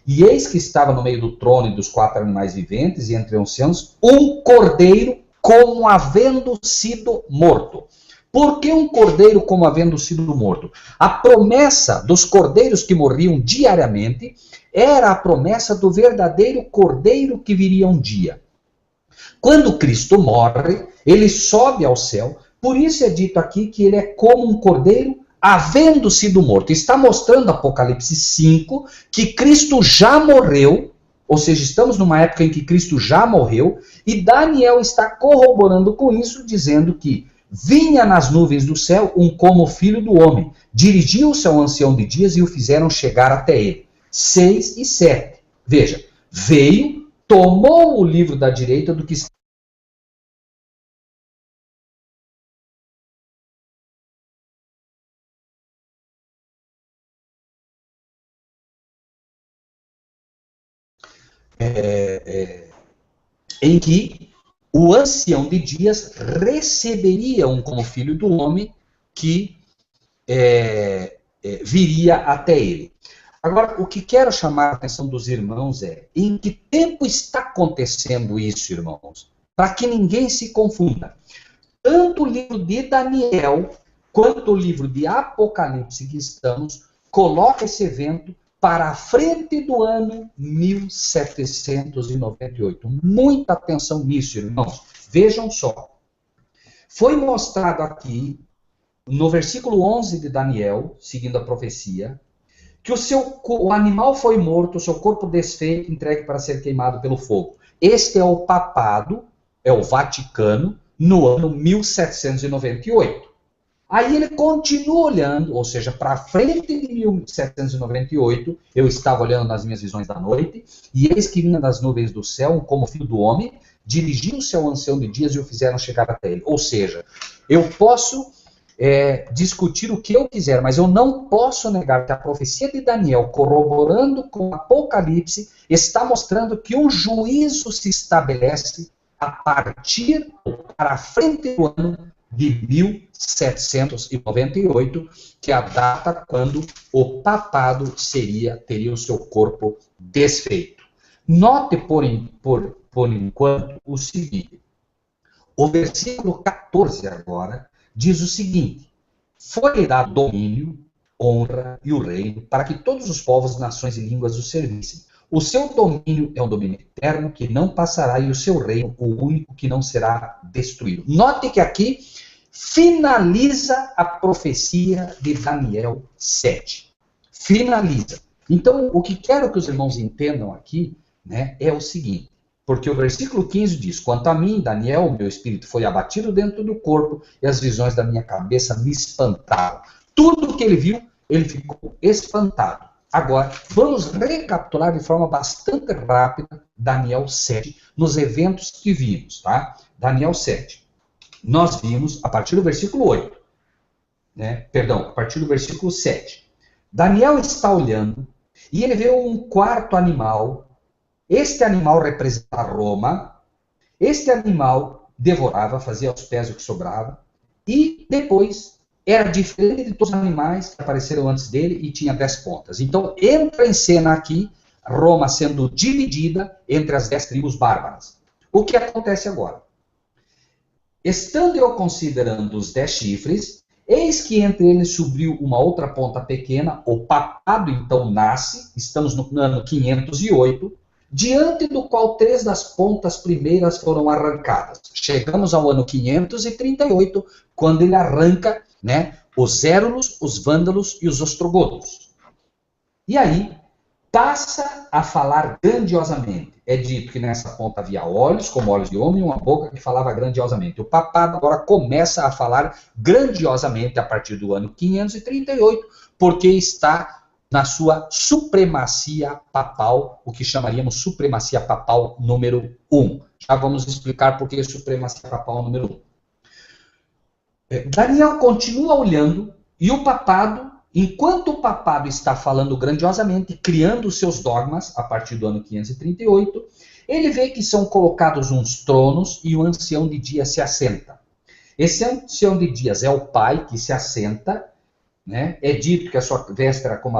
e eis que estava no meio do trono e dos quatro animais viventes, e entre anciãos, um cordeiro como havendo sido morto. Por que um cordeiro como havendo sido morto? A promessa dos cordeiros que morriam diariamente era a promessa do verdadeiro cordeiro que viria um dia. Quando Cristo morre, ele sobe ao céu, por isso é dito aqui que ele é como um cordeiro havendo sido morto. Está mostrando Apocalipse 5 que Cristo já morreu, ou seja, estamos numa época em que Cristo já morreu, e Daniel está corroborando com isso, dizendo que vinha nas nuvens do céu um como filho do homem, dirigiu-se ao ancião de dias e o fizeram chegar até ele. 6 e 7. Veja, veio, tomou o livro da direita do que em que o ancião de dias receberia um como filho do homem que viria até ele. Agora, o que quero chamar a atenção dos irmãos é, em que tempo está acontecendo isso, irmãos? Para que ninguém se confunda. Tanto o livro de Daniel, quanto o livro de Apocalipse que estamos, coloca esse evento para a frente do ano 1798. Muita atenção nisso, irmãos. Vejam só. Foi mostrado aqui, no versículo 11 de Daniel, seguindo a profecia, que o animal foi morto, o seu corpo desfeito, entregue para ser queimado pelo fogo. Este é o papado, é o Vaticano, no ano 1798. Aí ele continua olhando, ou seja, para frente de 1798, eu estava olhando nas minhas visões da noite, e eis que vinha das nuvens do céu, como filho do homem, dirigiu-se ao ancião de dias e o fizeram chegar até ele. Ou seja, eu posso discutir o que eu quiser, mas eu não posso negar que a profecia de Daniel, corroborando com o Apocalipse, está mostrando que o juízo se estabelece a partir, para a frente do ano de 1798, que é a data quando o papado teria o seu corpo desfeito. Note, por enquanto, o seguinte. O versículo 14 agora diz o seguinte: foi-lhe dado domínio, honra e o reino, para que todos os povos, nações e línguas o servissem. O seu domínio é um domínio eterno que não passará, e o seu reino, o único que não será destruído. Note que aqui finaliza a profecia de Daniel 7. Finaliza. Então, o que quero que os irmãos entendam aqui, né, é o seguinte. Porque o versículo 15 diz: quanto a mim, Daniel, meu espírito foi abatido dentro do corpo, e as visões da minha cabeça me espantaram. Tudo o que ele viu, ele ficou espantado. Agora, vamos recapitular de forma bastante rápida Daniel 7, nos eventos que vimos, tá? Daniel 7. Nós vimos, a partir do versículo 8, né? Perdão, a partir do versículo 7. Daniel está olhando, e ele vê um quarto animal. Este animal representa Roma. Este animal devorava, fazia aos pés o que sobrava. E depois era diferente de todos os animais que apareceram antes dele e tinha 10 pontas. Então entra em cena aqui Roma sendo dividida entre as 10 tribos bárbaras. O que acontece agora? Estando eu considerando os 10 chifres, eis que entre eles subiu uma outra ponta pequena, o papado então nasce, estamos no ano 508, diante do qual 3 das pontas primeiras foram arrancadas. Chegamos ao ano 538, quando ele arranca, né, os Érulos, os Vândalos e os Ostrogodos. E aí, passa a falar grandiosamente. É dito que nessa ponta havia olhos, como olhos de homem, e uma boca que falava grandiosamente. O papado agora começa a falar grandiosamente a partir do ano 538, porque está na sua supremacia papal, o que chamaríamos supremacia papal número 1. Já vamos explicar por que supremacia papal número 1. Daniel continua olhando, e o papado, enquanto o papado está falando grandiosamente, criando os seus dogmas, a partir do ano 538, ele vê que são colocados uns tronos e o ancião de dias se assenta. Esse ancião de dias é o pai que se assenta, né? É dito que a sua veste era como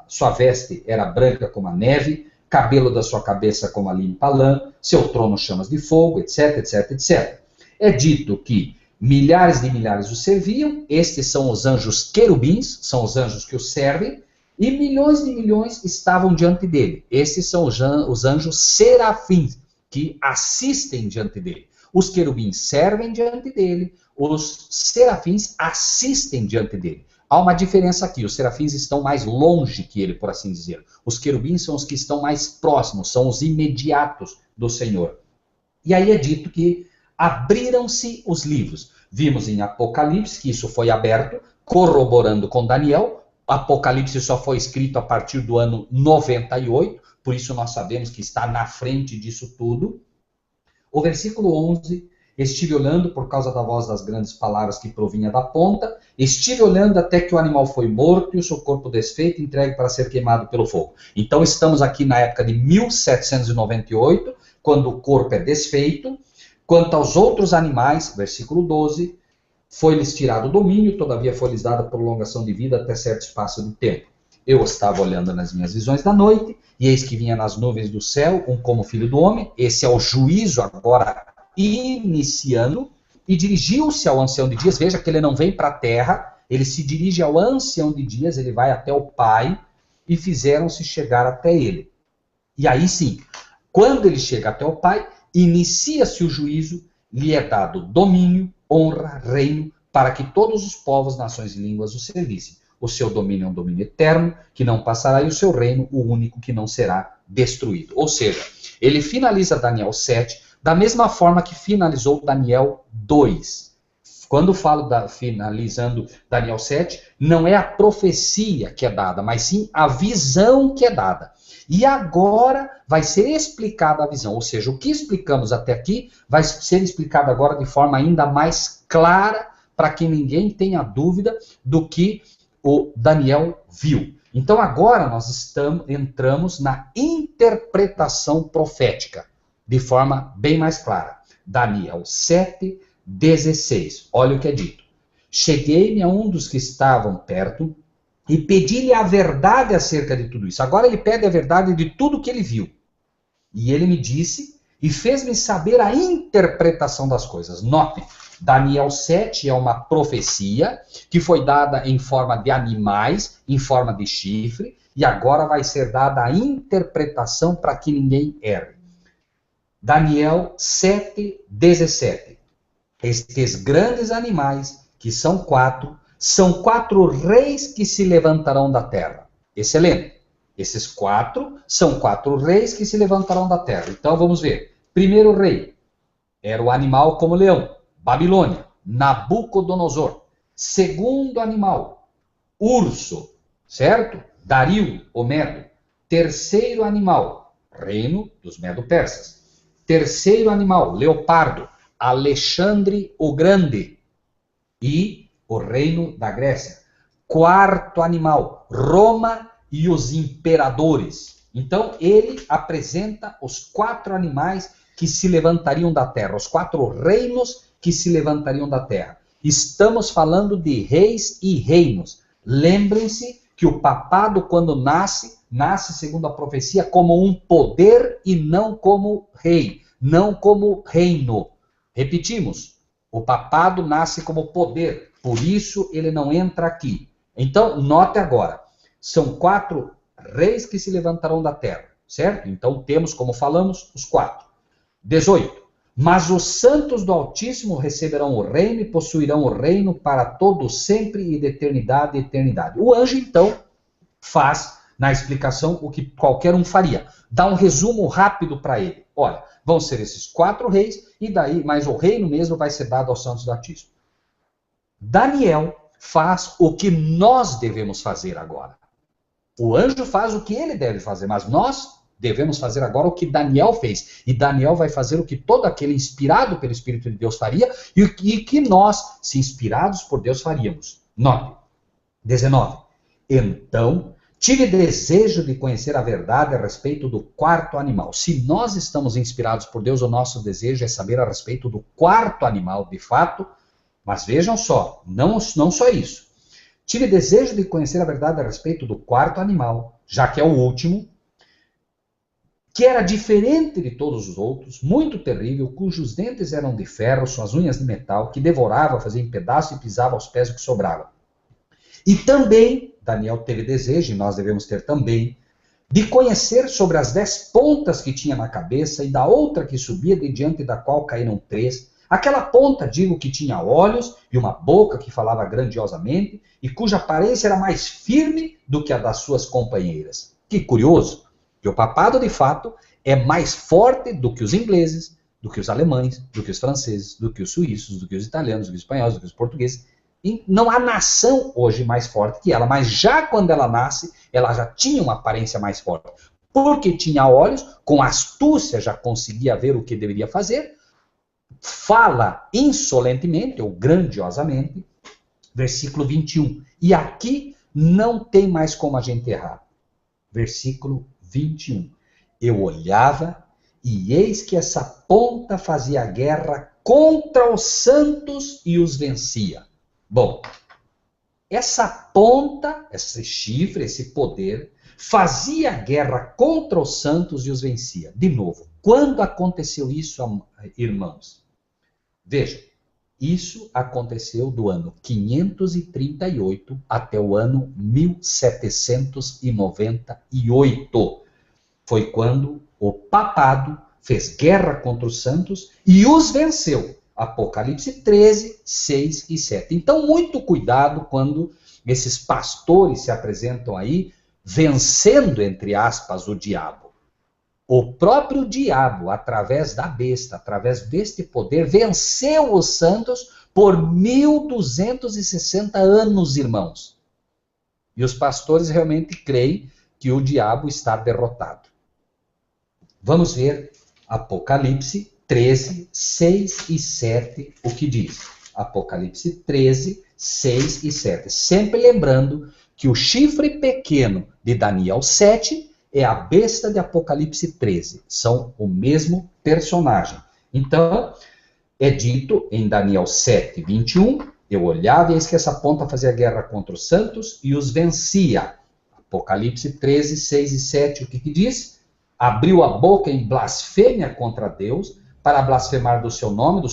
sua veste era branca como a neve, cabelo da sua cabeça como a limpa lã, seu trono chamas de fogo, etc, etc, etc. É dito que milhares de milhares o serviam, estes são os anjos querubins, são os anjos que o servem, e milhões de milhões estavam diante dele. Estes são os anjos serafins, que assistem diante dele. Os querubins servem diante dele, os serafins assistem diante dele. Há uma diferença aqui, os serafins estão mais longe que ele, por assim dizer. Os querubins são os que estão mais próximos, são os imediatos do Senhor. E aí é dito que abriram-se os livros. Vimos em Apocalipse que isso foi aberto, corroborando com Daniel. Apocalipse só foi escrito a partir do ano 98, por isso nós sabemos que está na frente disso tudo. O versículo 11, estive olhando por causa da voz das grandes palavras que provinha da ponta, estive olhando até que o animal foi morto e o seu corpo desfeito, entregue para ser queimado pelo fogo. Então estamos aqui na época de 1798, quando o corpo é desfeito. Quanto aos outros animais, versículo 12, foi-lhes tirado o domínio, todavia foi-lhes dada prolongação de vida até certo espaço de tempo. Eu estava olhando nas minhas visões da noite, e eis que vinha nas nuvens do céu, um como filho do homem. Esse é o juízo agora iniciando, e dirigiu-se ao ancião de dias. Veja que ele não vem para a terra, ele se dirige ao ancião de dias, ele vai até o Pai, e fizeram-se chegar até ele. E aí sim, quando ele chega até o Pai, inicia-se o juízo, lhe é dado domínio, honra, reino, para que todos os povos, nações e línguas o servissem. O seu domínio é um domínio eterno, que não passará, e o seu reino, o único que não será destruído. Ou seja, ele finaliza Daniel 7, da mesma forma que finalizou Daniel 2. Quando falo finalizando Daniel 7, não é a profecia que é dada, mas sim a visão que é dada. E agora vai ser explicada a visão, ou seja, o que explicamos até aqui vai ser explicado agora de forma ainda mais clara, para que ninguém tenha dúvida do que o Daniel viu. Então agora nós entramos na interpretação profética, de forma bem mais clara. Daniel 7, 16. Olha o que é dito. Cheguei-me a um dos que estavam perto e pedi-lhe a verdade acerca de tudo isso. Agora ele pede a verdade de tudo que ele viu. E ele me disse e fez-me saber a interpretação das coisas. Notem, Daniel 7 é uma profecia que foi dada em forma de animais, em forma de chifre, e agora vai ser dada a interpretação para que ninguém erre. Daniel 7, 17. Estes grandes animais, que são quatro reis que se levantarão da terra. Excelente. Esses quatro são 4 reis que se levantarão da terra. Então vamos ver. Primeiro rei era o animal como leão, Babilônia, Nabucodonosor. Segundo animal, urso, certo? Dario, o Medo. Terceiro animal, reino dos Medo-Persas. Terceiro animal, leopardo, Alexandre o Grande e o reino da Grécia. Quarto animal, Roma e os imperadores. Então ele apresenta os 4 animais que se levantariam da terra, os 4 reinos que se levantariam da terra. Estamos falando de reis e reinos. Lembrem-se que o papado, quando nasce segundo a profecia como um poder e não como rei, não como reino. Repetimos, o papado nasce como poder, por isso ele não entra aqui. Então, note agora, são 4 reis que se levantarão da terra, certo? Então temos, como falamos, os 4. 18. Mas os santos do Altíssimo receberão o reino e possuirão o reino para todo sempre e de eternidade e eternidade. O anjo, então, faz na explicação o que qualquer um faria. Dá um resumo rápido para ele. Olha, vão ser esses 4 reis, e daí, mas o reino mesmo vai ser dado aos santos do Altíssimo. Daniel faz o que nós devemos fazer agora. O anjo faz o que ele deve fazer, mas nós devemos fazer agora o que Daniel fez. E Daniel vai fazer o que todo aquele inspirado pelo Espírito de Deus faria e que nós, se inspirados por Deus, faríamos. 19. Então, tive desejo de conhecer a verdade a respeito do 4º animal. Se nós estamos inspirados por Deus, o nosso desejo é saber a respeito do 4º animal, de fato. Mas vejam só, não só isso. Tive desejo de conhecer a verdade a respeito do 4º animal, já que é o último, que era diferente de todos os outros, muito terrível, cujos dentes eram de ferro, suas unhas de metal, que devorava, fazia em pedaços e pisava aos pés o que sobrava. E também, Daniel teve desejo, e nós devemos ter também, de conhecer sobre as 10 pontas que tinha na cabeça e da outra que subia de diante da qual caíram 3. Aquela ponta, digo, que tinha olhos e uma boca que falava grandiosamente e cuja aparência era mais firme do que a das suas companheiras. Que curioso, que o papado, de fato, é mais forte do que os ingleses, do que os alemães, do que os franceses, do que os suíços, do que os italianos, do que os espanhóis, do que os portugueses. E não há nação hoje mais forte que ela, mas já quando ela nasce, ela já tinha uma aparência mais forte. Porque tinha olhos, com astúcia já conseguia ver o que deveria fazer, fala insolentemente, ou grandiosamente, versículo 21. E aqui não tem mais como a gente errar. Versículo 21. Eu olhava e eis que essa ponta fazia guerra contra os santos e os vencia. Bom, essa ponta, esse chifre, esse poder, fazia guerra contra os santos e os vencia. De novo, quando aconteceu isso, irmãos? Vejam, Isso aconteceu do ano 538 até o ano 1798. Foi quando o papado fez guerra contra os santos e os venceu. Apocalipse 13, 6 e 7. Então, muito cuidado quando esses pastores se apresentam aí vencendo, entre aspas, o diabo. O próprio diabo, através da besta, através deste poder, venceu os santos por 1260 anos, irmãos. E os pastores realmente creem que o diabo está derrotado. Vamos ver Apocalipse 13, 6 e 7, o que diz. Apocalipse 13, 6 e 7. Sempre lembrando que o chifre pequeno de Daniel 7 é a besta de Apocalipse 13. São o mesmo personagem. Então, é dito em Daniel 7, 21, eu olhava e eis que essa ponta fazia guerra contra os santos e os vencia. Apocalipse 13, 6 e 7, o que diz? Abriu a boca em blasfêmia contra Deus, para blasfemar do seu nome, do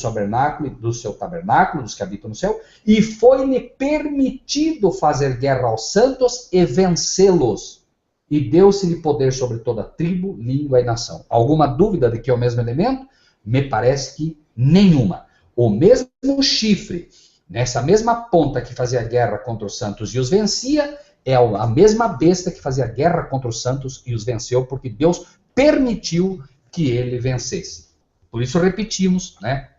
seu tabernáculo, dos que habitam no céu, e foi-lhe permitido fazer guerra aos santos e vencê-los. E deu-se-lhe poder sobre toda tribo, língua e nação. Alguma dúvida de que é o mesmo elemento? Me parece que nenhuma. O mesmo chifre, nessa mesma ponta que fazia guerra contra os santos e os vencia, é a mesma besta que fazia guerra contra os santos e os venceu, porque Deus permitiu que ele vencesse. Por isso repetimos, né,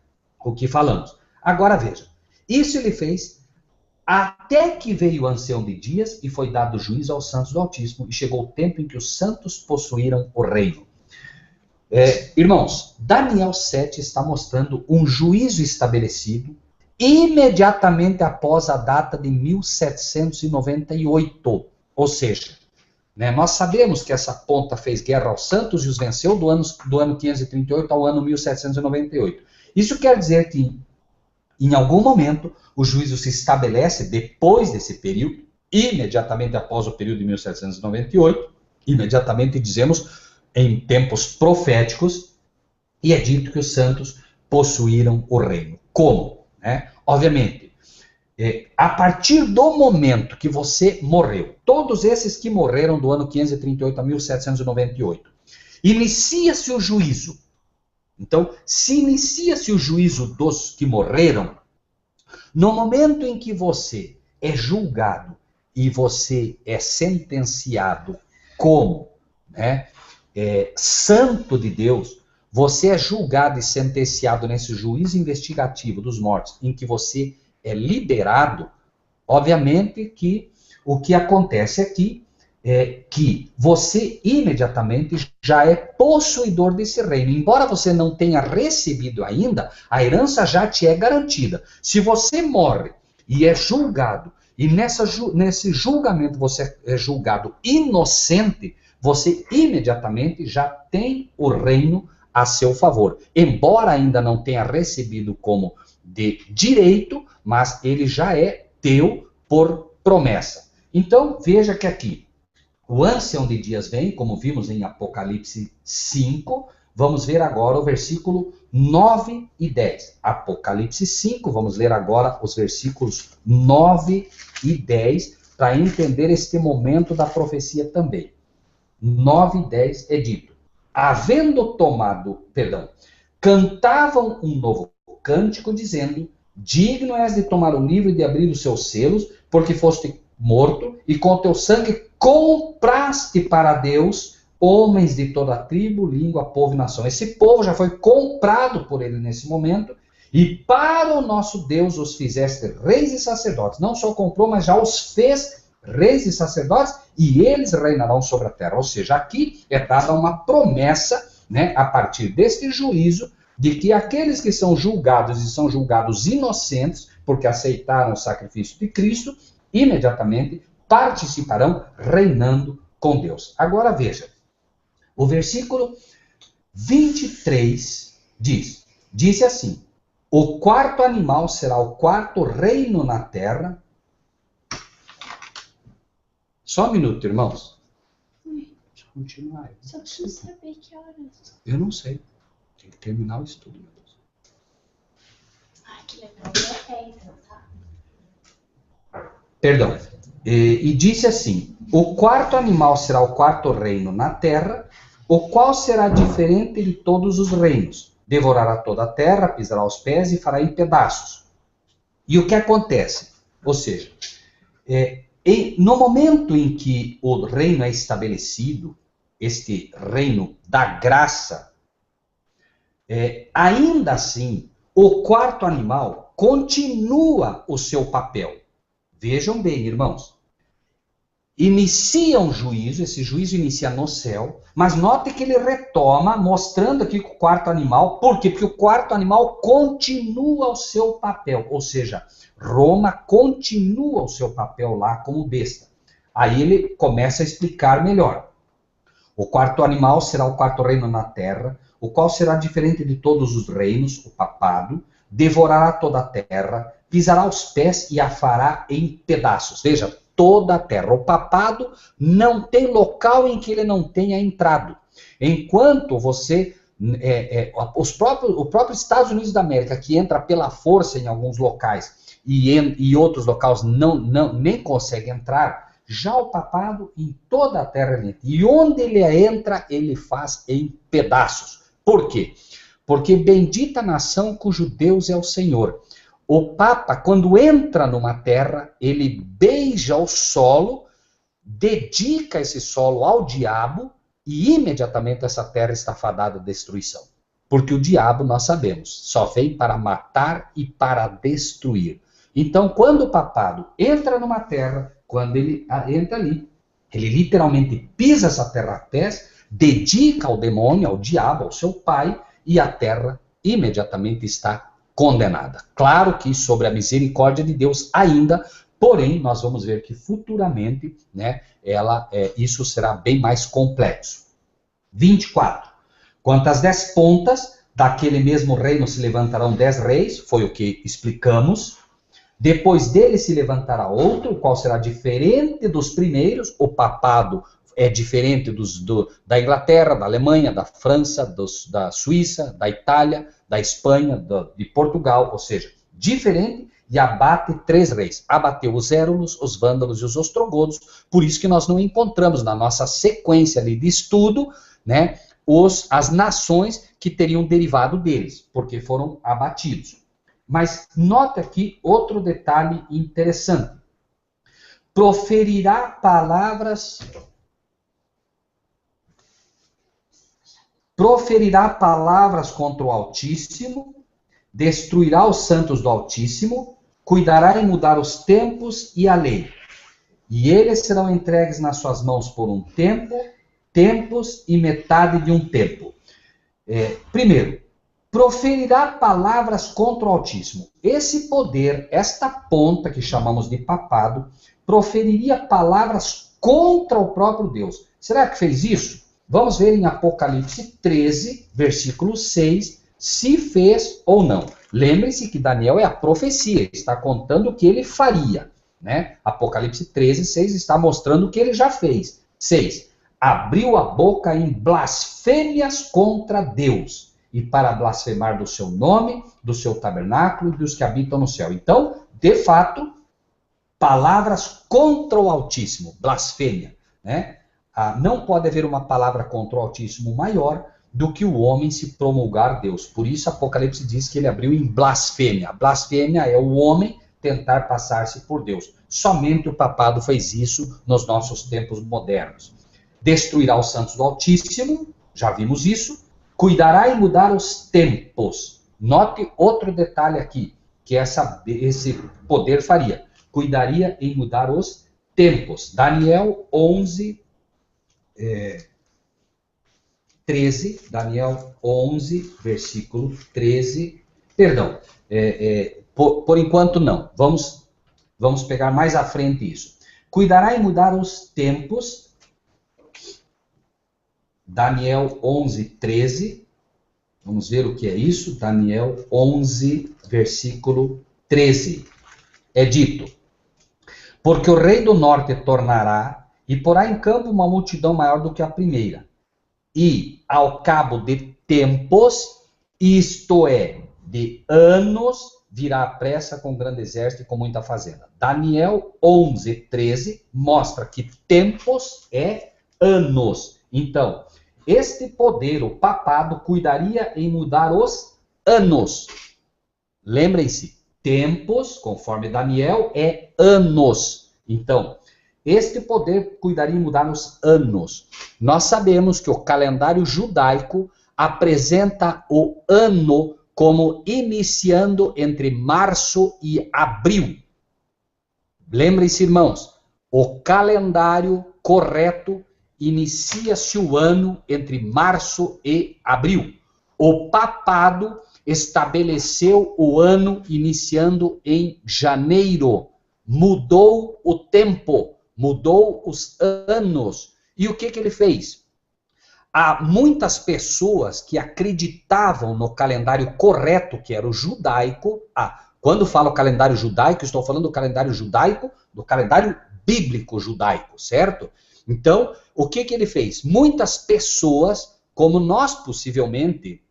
o que falamos. Agora veja, isso ele fez até que veio o ancião de dias e foi dado juízo aos santos do Altíssimo, e chegou o tempo em que os santos possuíram o reino. Irmãos, Daniel 7 está mostrando um juízo estabelecido imediatamente após a data de 1798. Ou seja, né, nós sabemos que essa ponta fez guerra aos santos e os venceu do ano 538 ao ano 1798. Isso quer dizer que em algum momento, o juízo se estabelece depois desse período, imediatamente após o período de 1798, imediatamente dizemos em tempos proféticos, e é dito que os santos possuíram o reino. Como? Obviamente, a partir do momento que você morreu, todos esses que morreram do ano 538 a 1798, inicia-se o juízo. Então, se inicia-se o juízo dos que morreram, no momento em que você é julgado e você é sentenciado como santo de Deus, você é julgado e sentenciado nesse juízo investigativo dos mortos, em que você é liberado, obviamente que o que acontece aqui é que você imediatamente já é possuidor desse reino. Embora você não tenha recebido ainda, a herança já te é garantida. Se você morre e é julgado, e nesse julgamento você é julgado inocente, você imediatamente já tem o reino a seu favor. Embora ainda não tenha recebido como de direito, mas ele já é teu por promessa. Então, veja que aqui, o ancião de dias vem, como vimos em Apocalipse 5. Vamos ver agora o versículo 9 e 10. Apocalipse 5, vamos ler agora os versículos 9 e 10, para entender este momento da profecia também. 9 e 10 é dito: cantavam um novo cântico, dizendo: digno és de tomar o livro e de abrir os seus selos, porque foste morto, e com teu sangue compraste para Deus homens de toda tribo, língua, povo e nação. Esse povo já foi comprado por ele nesse momento, e para o nosso Deus os fizeste reis e sacerdotes. Não só comprou, mas já os fez reis e sacerdotes, e eles reinarão sobre a terra. Ou seja, aqui é dada uma promessa, a partir deste juízo, de que aqueles que são julgados e são julgados inocentes, porque aceitaram o sacrifício de Cristo, imediatamente participarão reinando com Deus. Agora veja, o versículo 23 disse assim: o quarto animal será o quarto reino na terra. Só um minuto, irmãos. Deixa eu continuar. Só preciso saber que horas. Eu não sei. Tem que terminar o estudo, meu Deus. Perdão. E disse assim: o quarto animal será o quarto reino na terra, o qual será diferente de todos os reinos. Devorará toda a terra, pisará os pés e fará em pedaços. E o que acontece? Ou seja, no momento em que o reino é estabelecido, este reino da graça, ainda assim, o quarto animal continua o seu papel. Vejam bem, irmãos. Inicia um juízo, esse juízo inicia no céu, mas note que ele retoma, mostrando aqui que o quarto animal, por quê? Porque o quarto animal continua o seu papel, ou seja, Roma continua o seu papel lá como besta. Aí ele começa a explicar melhor. O quarto animal será o quarto reino na terra, o qual será diferente de todos os reinos, o papado, devorará toda a terra, pisará os pés e a fará em pedaços. Veja, toda a terra. O papado não tem local em que ele não tenha entrado. Enquanto você, o próprio Estados Unidos da América, que entra pela força em alguns locais e outros locais nem consegue entrar, já o papado em toda a terra ele entra. E onde ele entra, ele faz em pedaços. Por quê? Porque bendita a nação cujo Deus é o Senhor. O Papa, quando entra numa terra, ele beija o solo, dedica esse solo ao diabo e imediatamente essa terra está fadada à destruição. Porque o diabo, nós sabemos, só vem para matar e para destruir. Então, quando o papado entra numa terra, quando ele entra ali, ele literalmente pisa essa terra a pés, dedica ao demônio, ao diabo, ao seu pai, e a terra imediatamente está condenada. Claro que sobre a misericórdia de Deus ainda, porém, nós vamos ver que futuramente, né, isso será bem mais complexo. 24. Quanto às 10 pontas, daquele mesmo reino se levantarão 10 reis, foi o que explicamos. Depois dele se levantará outro, o qual será diferente dos primeiros. O papado é diferente da Inglaterra, da Alemanha, da França, da Suíça, da Itália, da Espanha, de Portugal, ou seja, diferente, e abate 3 reis. Abateu os érulos, os vândalos e os ostrogodos, por isso que nós não encontramos na nossa sequência ali de estudo, né, as nações que teriam derivado deles, porque foram abatidos. Mas note aqui outro detalhe interessante. Proferirá palavras contra o Altíssimo, destruirá os santos do Altíssimo, cuidará em mudar os tempos e a lei. E eles serão entregues nas suas mãos por um tempo, tempos e metade de um tempo. Primeiro, proferirá palavras contra o Altíssimo. Esse poder, esta ponta que chamamos de papado, proferiria palavras contra o próprio Deus. Será que fez isso? Vamos ver em Apocalipse 13, versículo 6, se fez ou não. Lembre-se que Daniel é a profecia, está contando o que ele faria, né? Apocalipse 13, 6 está mostrando o que ele já fez. 6. Abriu a boca em blasfêmias contra Deus, e para blasfemar do seu nome, do seu tabernáculo e dos que habitam no céu. Então, de fato, palavras contra o Altíssimo, blasfêmia, né? Não pode haver uma palavra contra o Altíssimo maior do que o homem se promulgar Deus. Por isso, Apocalipse diz que ele abriu em blasfêmia. A blasfêmia é o homem tentar passar-se por Deus. Somente o papado fez isso nos nossos tempos modernos. Destruirá os santos do Altíssimo, já vimos isso. Cuidará em mudar os tempos. Note outro detalhe aqui, que esse poder faria. Cuidaria em mudar os tempos. Daniel 11, 13, Daniel 11, versículo 13, perdão, por enquanto não, vamos pegar mais à frente isso. Cuidará em mudar os tempos, Daniel 11, 13, vamos ver o que é isso, Daniel 11, versículo 13, é dito, porque o rei do norte tornará e porá em campo uma multidão maior do que a primeira. E, ao cabo de tempos, isto é, de anos, virá à pressa com grande exército e com muita fazenda. Daniel 11:13 mostra que tempos é anos. Então, este poder, o papado, cuidaria em mudar os anos. Lembrem-se, tempos, conforme Daniel, é anos. Então, este poder cuidaria em mudar os anos. Nós sabemos que o calendário judaico apresenta o ano como iniciando entre março e abril. Lembrem-se, irmãos, o calendário correto inicia-se o ano entre março e abril. O papado estabeleceu o ano iniciando em janeiro. Mudou o tempo, mudou os anos. E o que ele fez? Há muitas pessoas que acreditavam no calendário correto, que era o judaico. Quando falo calendário judaico, estou falando do calendário judaico, do calendário bíblico judaico, certo? Então, o que ele fez? Muitas pessoas, como nós possivelmente,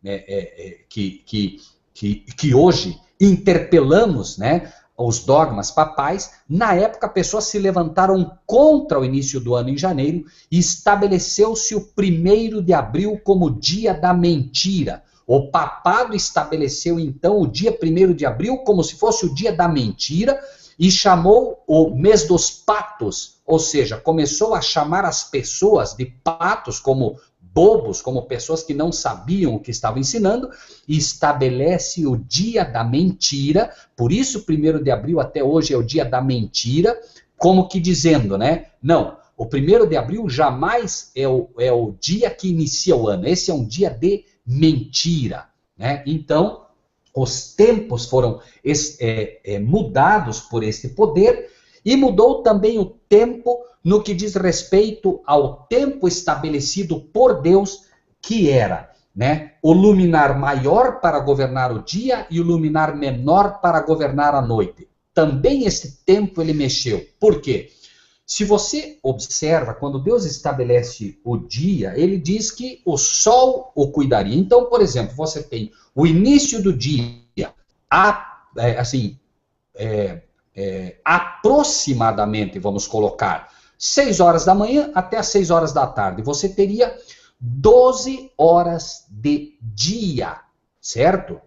que hoje interpelamos, né, os dogmas papais, na época pessoas se levantaram contra o início do ano em janeiro e estabeleceu-se o 1º de abril como dia da mentira. O papado estabeleceu então o dia 1º de abril como se fosse o dia da mentira e chamou o mês dos patos, ou seja, começou a chamar as pessoas de patos como bobos, como pessoas que não sabiam o que estavam ensinando, e estabelece o dia da mentira. Por isso, 1º de abril até hoje é o dia da mentira, como que dizendo, né? Não, o 1º de abril jamais é o dia que inicia o ano. Esse é um dia de mentira, né? Então, os tempos foram mudados por este poder, e mudou também o tempo no que diz respeito ao tempo estabelecido por Deus, que era, né, o luminar maior para governar o dia e o luminar menor para governar a noite. Também esse tempo ele mexeu. Por quê? Se você observa, quando Deus estabelece o dia, ele diz que o sol o cuidaria. Então, por exemplo, você tem o início do dia, aproximadamente, vamos colocar, 6 horas da manhã até as 6 horas da tarde. Você teria 12 horas de dia, certo?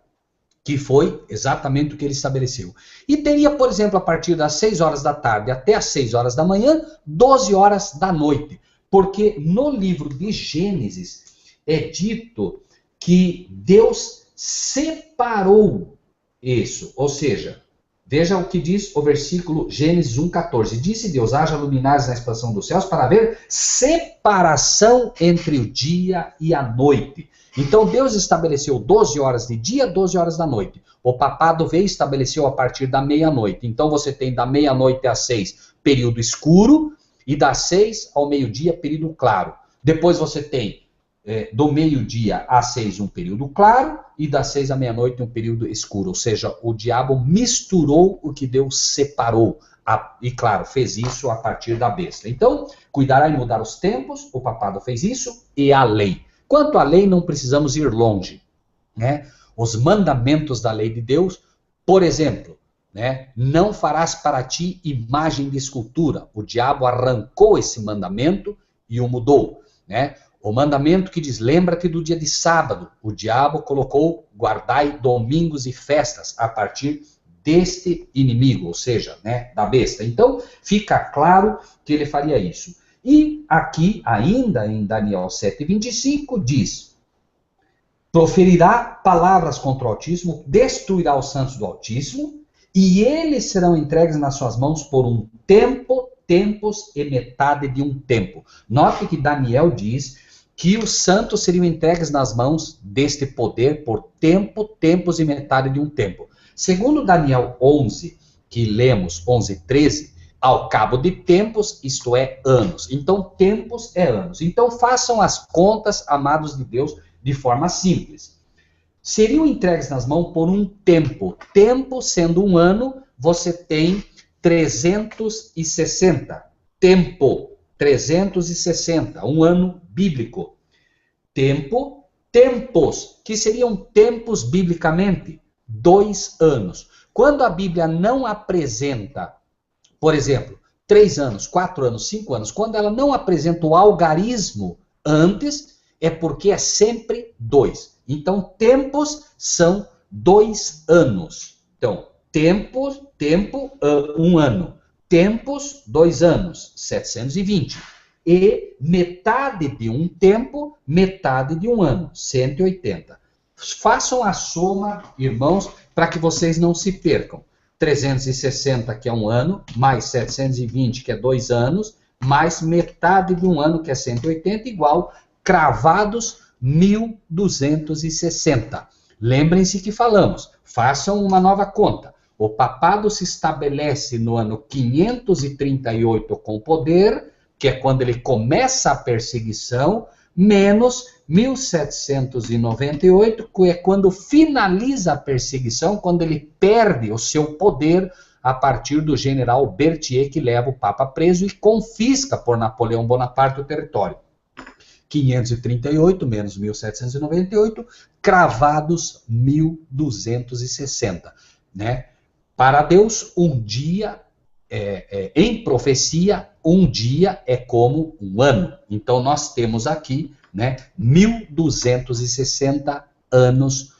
Que foi exatamente o que ele estabeleceu. E teria, por exemplo, a partir das 6 horas da tarde até as 6 horas da manhã, 12 horas da noite. Porque no livro de Gênesis é dito que Deus separou isso. Ou seja, veja o que diz o versículo Gênesis 1:14. Disse Deus, haja luminares na expansão dos céus para haver separação entre o dia e a noite. Então Deus estabeleceu 12 horas de dia, 12 horas da noite. O papado veio e estabeleceu a partir da meia-noite. Então você tem da meia-noite às 6, período escuro, e das 6 ao meio-dia, período claro. Depois você tem do meio-dia às 6 um período claro, e das 6 à meia-noite um período escuro. Ou seja, o diabo misturou o que Deus separou. E claro, fez isso a partir da besta. Então, cuidará em mudar os tempos, o papado fez isso, e a lei. Quanto à lei, não precisamos ir longe, né? Os mandamentos da lei de Deus, por exemplo, né? Não farás para ti imagem de escultura. O diabo arrancou esse mandamento e o mudou, né? O mandamento que diz, lembra-te do dia de sábado. O diabo colocou, guardai domingos e festas a partir deste inimigo, ou seja, né, da besta. Então, fica claro que ele faria isso. E aqui, ainda em Daniel 7:25, diz, proferirá palavras contra o Altíssimo, destruirá os santos do Altíssimo, e eles serão entregues nas suas mãos por um tempo, tempos e metade de um tempo. Note que Daniel diz que os santos seriam entregues nas mãos deste poder por tempo, tempos e metade de um tempo. Segundo Daniel 11, que lemos 11:13, ao cabo de tempos, isto é, anos. Então, tempos é anos. Então, façam as contas, amados de Deus, de forma simples. Seriam entregues nas mãos por um tempo. Tempo, sendo um ano, você tem 360. Tempo, 360. Um ano bíblico. Tempo, tempos, que seriam tempos biblicamente. 2 anos. Quando a Bíblia não apresenta, por exemplo, 3 anos, 4 anos, 5 anos, quando ela não apresenta o algarismo antes, é porque é sempre 2. Então, tempos são 2 anos. Então, tempo, 1 ano. Tempos, 2 anos, 720. E metade de um tempo, metade de um ano, 180. Façam a soma, irmãos, para que vocês não se percam. 360, que é 1 ano, mais 720, que é 2 anos, mais metade de um ano, que é 180, igual cravados 1260. Lembrem-se que falamos, façam uma nova conta. O papado se estabelece no ano 538 com poder, que é quando ele começa a perseguição, menos 1798, que é quando finaliza a perseguição, quando ele perde o seu poder a partir do general Berthier, que leva o Papa preso e confisca por Napoleão Bonaparte o território. 538 menos 1798, cravados 1260. Né? Para Deus, um dia, em profecia, um dia é como um ano. Então, nós temos aqui, né, 1260 anos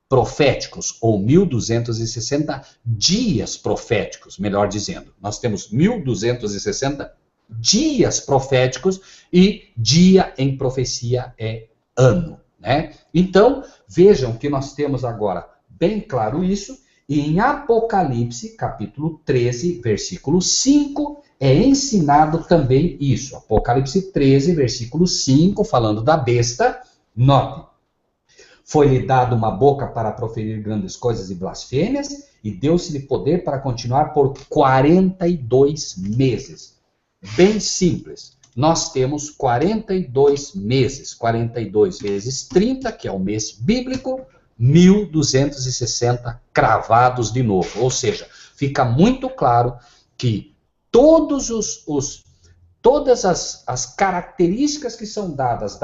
proféticos, ou 1260 dias proféticos, melhor dizendo. Nós temos 1260 dias proféticos e dia em profecia é ano. Né? Então, vejam que nós temos agora bem claro isso, e em Apocalipse, capítulo 13, versículo 5, é ensinado também isso. Apocalipse 13, versículo 5, falando da besta, note: foi-lhe dado uma boca para proferir grandes coisas e blasfêmias, e deu-se-lhe poder para continuar por 42 meses. Bem simples. Nós temos 42 meses. 42 vezes 30, que é o mês bíblico, 1260 cravados de novo. Ou seja, fica muito claro que todas as características que são dadas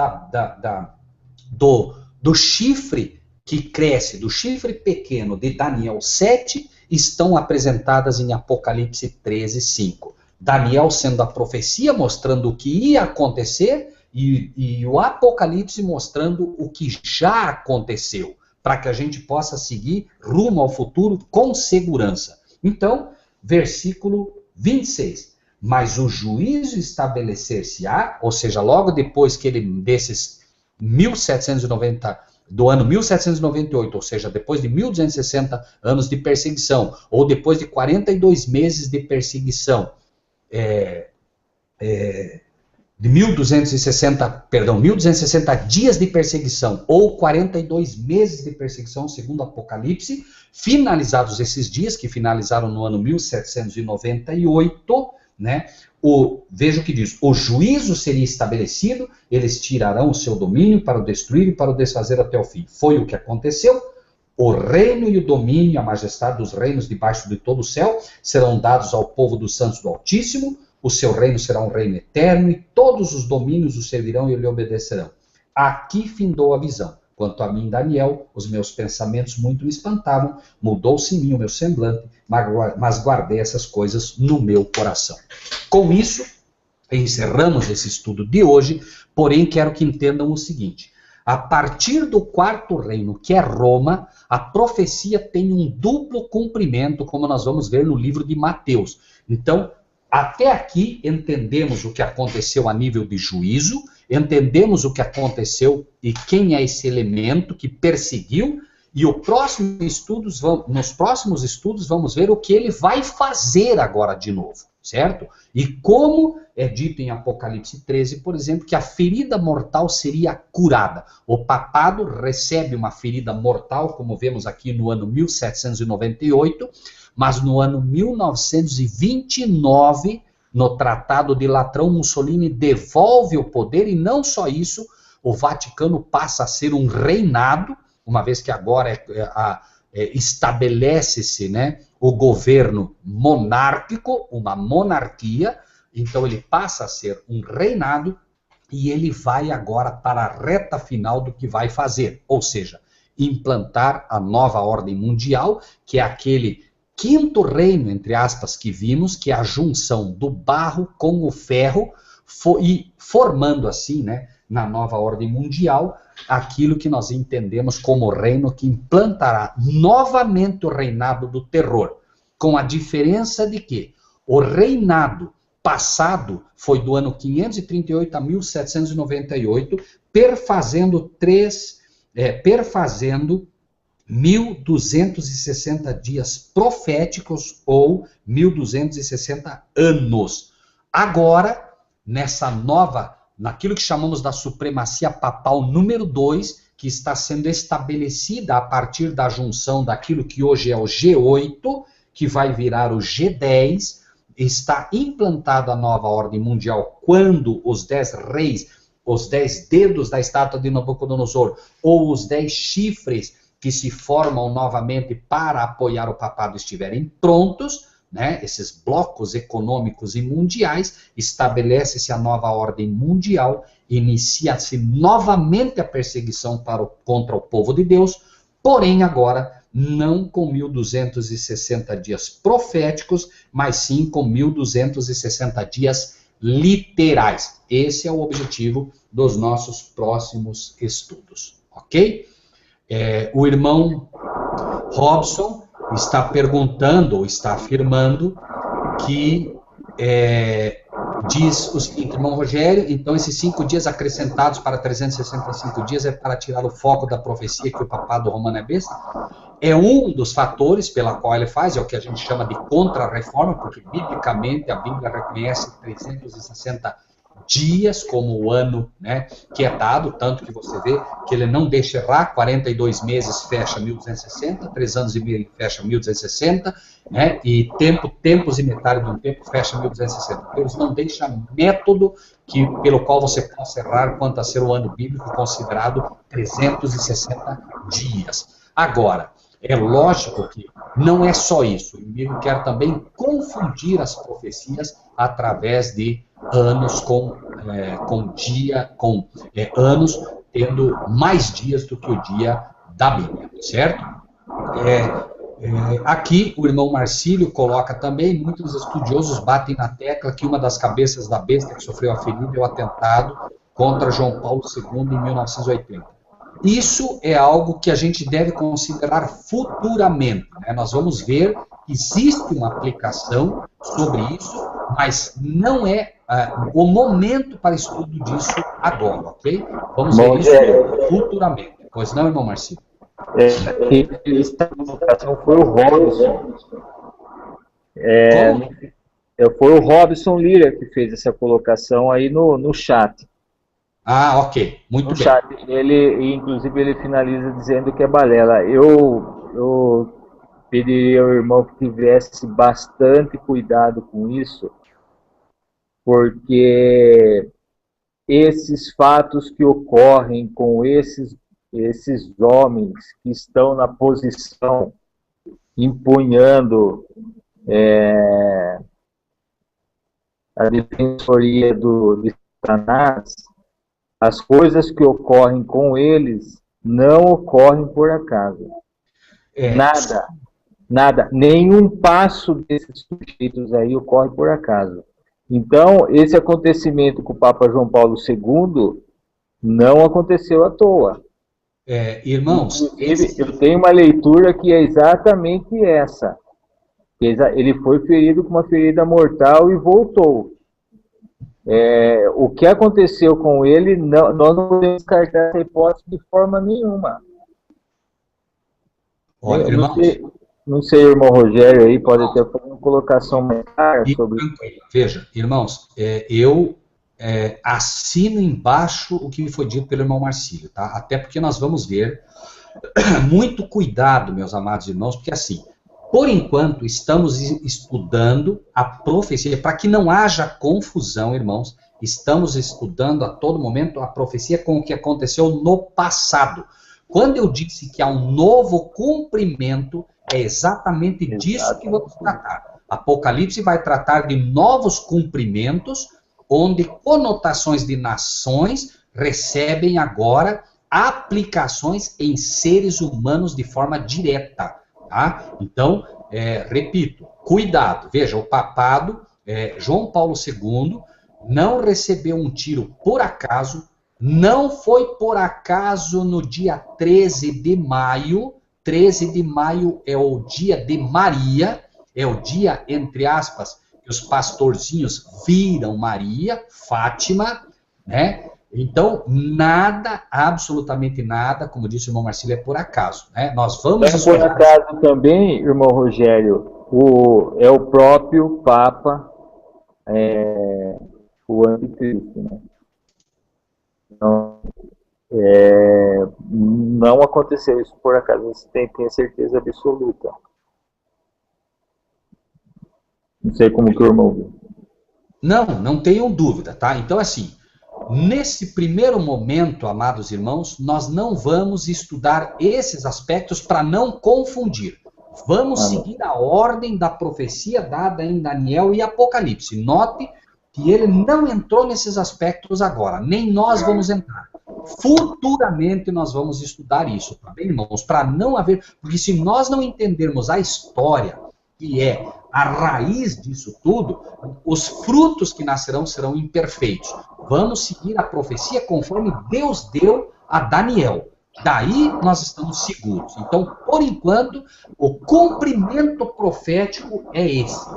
do chifre que cresce, do chifre pequeno de Daniel 7, estão apresentadas em Apocalipse 13, 5. Daniel sendo a profecia mostrando o que ia acontecer e o Apocalipse mostrando o que já aconteceu, para que a gente possa seguir rumo ao futuro com segurança. Então, versículo 26. Mas o juízo estabelecer-se-á, ou seja, logo depois que ele, desses 1790, do ano 1798, ou seja, depois de 1260 anos de perseguição, ou depois de 42 meses de perseguição, de 1260 dias de perseguição, ou 42 meses de perseguição, segundo Apocalipse, finalizados esses dias, que finalizaram no ano 1798, né? Veja o que diz: o juízo seria estabelecido, eles tirarão o seu domínio para o destruir e para o desfazer até o fim. Foi o que aconteceu. O reino e o domínio, a majestade dos reinos debaixo de todo o céu, serão dados ao povo dos santos do Altíssimo. O seu reino será um reino eterno, e todos os domínios o servirão e lhe obedecerão. Aqui findou a visão. Quanto a mim, Daniel, os meus pensamentos muito me espantavam, mudou-se em mim o meu semblante, mas guardei essas coisas no meu coração. Com isso, encerramos esse estudo de hoje, porém quero que entendam o seguinte: a partir do 4º reino, que é Roma, a profecia tem um duplo cumprimento, como nós vamos ver no livro de Mateus. Então, até aqui entendemos o que aconteceu a nível de juízo, entendemos o que aconteceu e quem é esse elemento que perseguiu, e nos próximos estudos vamos ver o que ele vai fazer agora de novo, certo? E como é dito em Apocalipse 13, por exemplo, que a ferida mortal seria curada. O papado recebe uma ferida mortal, como vemos aqui no ano 1798, mas no ano 1929, no Tratado de Latrão, Mussolini devolve o poder, e não só isso, o Vaticano passa a ser um reinado, uma vez que agora estabelece-se, né, o governo monárquico, uma monarquia. Então ele passa a ser um reinado, e ele vai agora para a reta final do que vai fazer, ou seja, implantar a nova ordem mundial, que é aquele quinto reino, entre aspas, que vimos, que é a junção do barro com o ferro, e formando assim, né, na nova ordem mundial, aquilo que nós entendemos como reino que implantará novamente o reinado do terror, com a diferença de que o reinado passado foi do ano 538 a 1798, perfazendo 1.260 dias proféticos ou 1.260 anos. Agora, naquilo que chamamos da supremacia papal número 2, que está sendo estabelecida a partir da junção daquilo que hoje é o G8, que vai virar o G10, está implantada a nova ordem mundial quando os 10 reis, os 10 dedos da estátua de Nabucodonosor, ou os 10 chifres que se formam novamente para apoiar o papado estiverem prontos, né, esses blocos econômicos e mundiais, estabelece-se a nova ordem mundial, inicia-se novamente a perseguição contra o povo de Deus, porém agora não com 1.260 dias proféticos, mas sim com 1.260 dias literais. Esse é o objetivo dos nossos próximos estudos, ok? O irmão Robson está perguntando, ou está afirmando, que diz o seguinte, irmão Rogério, então esses 5 dias acrescentados para 365 dias é para tirar o foco da profecia que o papado romano é besta? É um dos fatores pela qual ele faz, é o que a gente chama de contra-reforma, porque biblicamente a Bíblia reconhece 360 dias como o ano, né, que é dado, tanto que você vê que ele não deixa errar, 42 meses fecha 1260, 3 anos e meio fecha 1260, né, e tempos e metade de um tempo fecha 1260. Deus não deixa método pelo qual você possa errar quanto a ser o ano bíblico considerado 360 dias. Agora, é lógico que não é só isso, o inimigo quer também confundir as profecias através de anos anos tendo mais dias do que o dia da Bíblia, certo? Aqui o irmão Marcílio coloca também, muitos estudiosos batem na tecla que uma das cabeças da besta que sofreu a ferida é o atentado contra João Paulo II em 1980. Isso é algo que a gente deve considerar futuramente, né? Nós vamos ver que existe uma aplicação sobre isso, mas não é o momento para estudo disso agora, ok? Vamos ver isso futuramente. Pois não, irmão Marcílio? Essa colocação foi o Robson. Foi o Robson Lira que fez essa colocação aí no chat. Ah, ok. Muito bem. Chat, inclusive, ele finaliza dizendo que é balela. Eu pediria ao irmão que tivesse bastante cuidado com isso, porque esses fatos que ocorrem com esses homens que estão na posição, empunhando a defensoria de Satanás, as coisas que ocorrem com eles não ocorrem por acaso. Nada, nenhum passo desses sujeitos aí ocorre por acaso. Então, esse acontecimento com o Papa João Paulo II não aconteceu à toa. Irmãos, eu tenho uma leitura que é exatamente essa. Ele foi ferido com uma ferida mortal e voltou. O que aconteceu com ele, nós não podemos descartar essa hipótese de forma nenhuma. Olha, irmãos, não sei, irmão Rogério aí pode ter uma colocação mais clara sobre isso. Veja, irmãos, eu assino embaixo o que foi dito pelo irmão Marcílio, tá? Até porque nós vamos ver, muito cuidado, meus amados irmãos, porque assim, por enquanto, estamos estudando a profecia, para que não haja confusão, irmãos, estamos estudando a todo momento a profecia com o que aconteceu no passado. Quando eu disse que há um novo cumprimento, é exatamente disso que vamos tratar. Apocalipse vai tratar de novos cumprimentos, onde conotações de nações recebem agora aplicações em seres humanos de forma direta. Tá? Então, repito, cuidado. Veja, o papado, João Paulo II, não recebeu um tiro por acaso, não foi por acaso no dia 13 de maio. 13 de maio é o dia de Maria, é o dia, entre aspas, que os pastorzinhos viram Maria, Fátima, né? Então, nada, absolutamente nada, como disse o irmão Marcílio, é por acaso, né? Nós vamos... É por acaso também, irmão Rogério, é o próprio Papa, o anticristo, né? Então, não aconteceu isso por acaso, você tem certeza absoluta. Não sei como que o irmão viu. Não tenham dúvida, tá? Então, assim, nesse primeiro momento, amados irmãos, nós não vamos estudar esses aspectos para não confundir. Vamos seguir a ordem da profecia dada em Daniel e Apocalipse. Note que ele não entrou nesses aspectos agora, nem nós vamos entrar. Futuramente nós vamos estudar isso, tá bem, irmãos? Para não haver... Porque se nós não entendermos a história, que é a raiz disso tudo, os frutos que nascerão serão imperfeitos. Vamos seguir a profecia conforme Deus deu a Daniel. Daí nós estamos seguros. Então, por enquanto, o cumprimento profético é esse.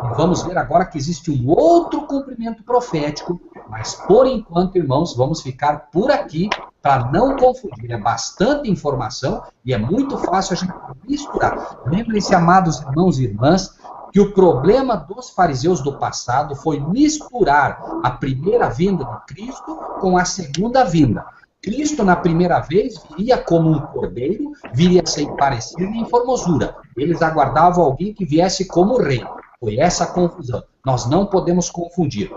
E vamos ver agora que existe um outro cumprimento profético, mas por enquanto, irmãos, vamos ficar por aqui para não confundir. É bastante informação e é muito fácil a gente misturar. Lembrem-se, amados irmãos e irmãs, que o problema dos fariseus do passado foi misturar a primeira vinda de Cristo com a segunda vinda. Cristo, na primeira vez, viria como um cordeiro, viria sem parecer nem formosura. Eles aguardavam alguém que viesse como rei. Foi essa a confusão. Nós não podemos confundir.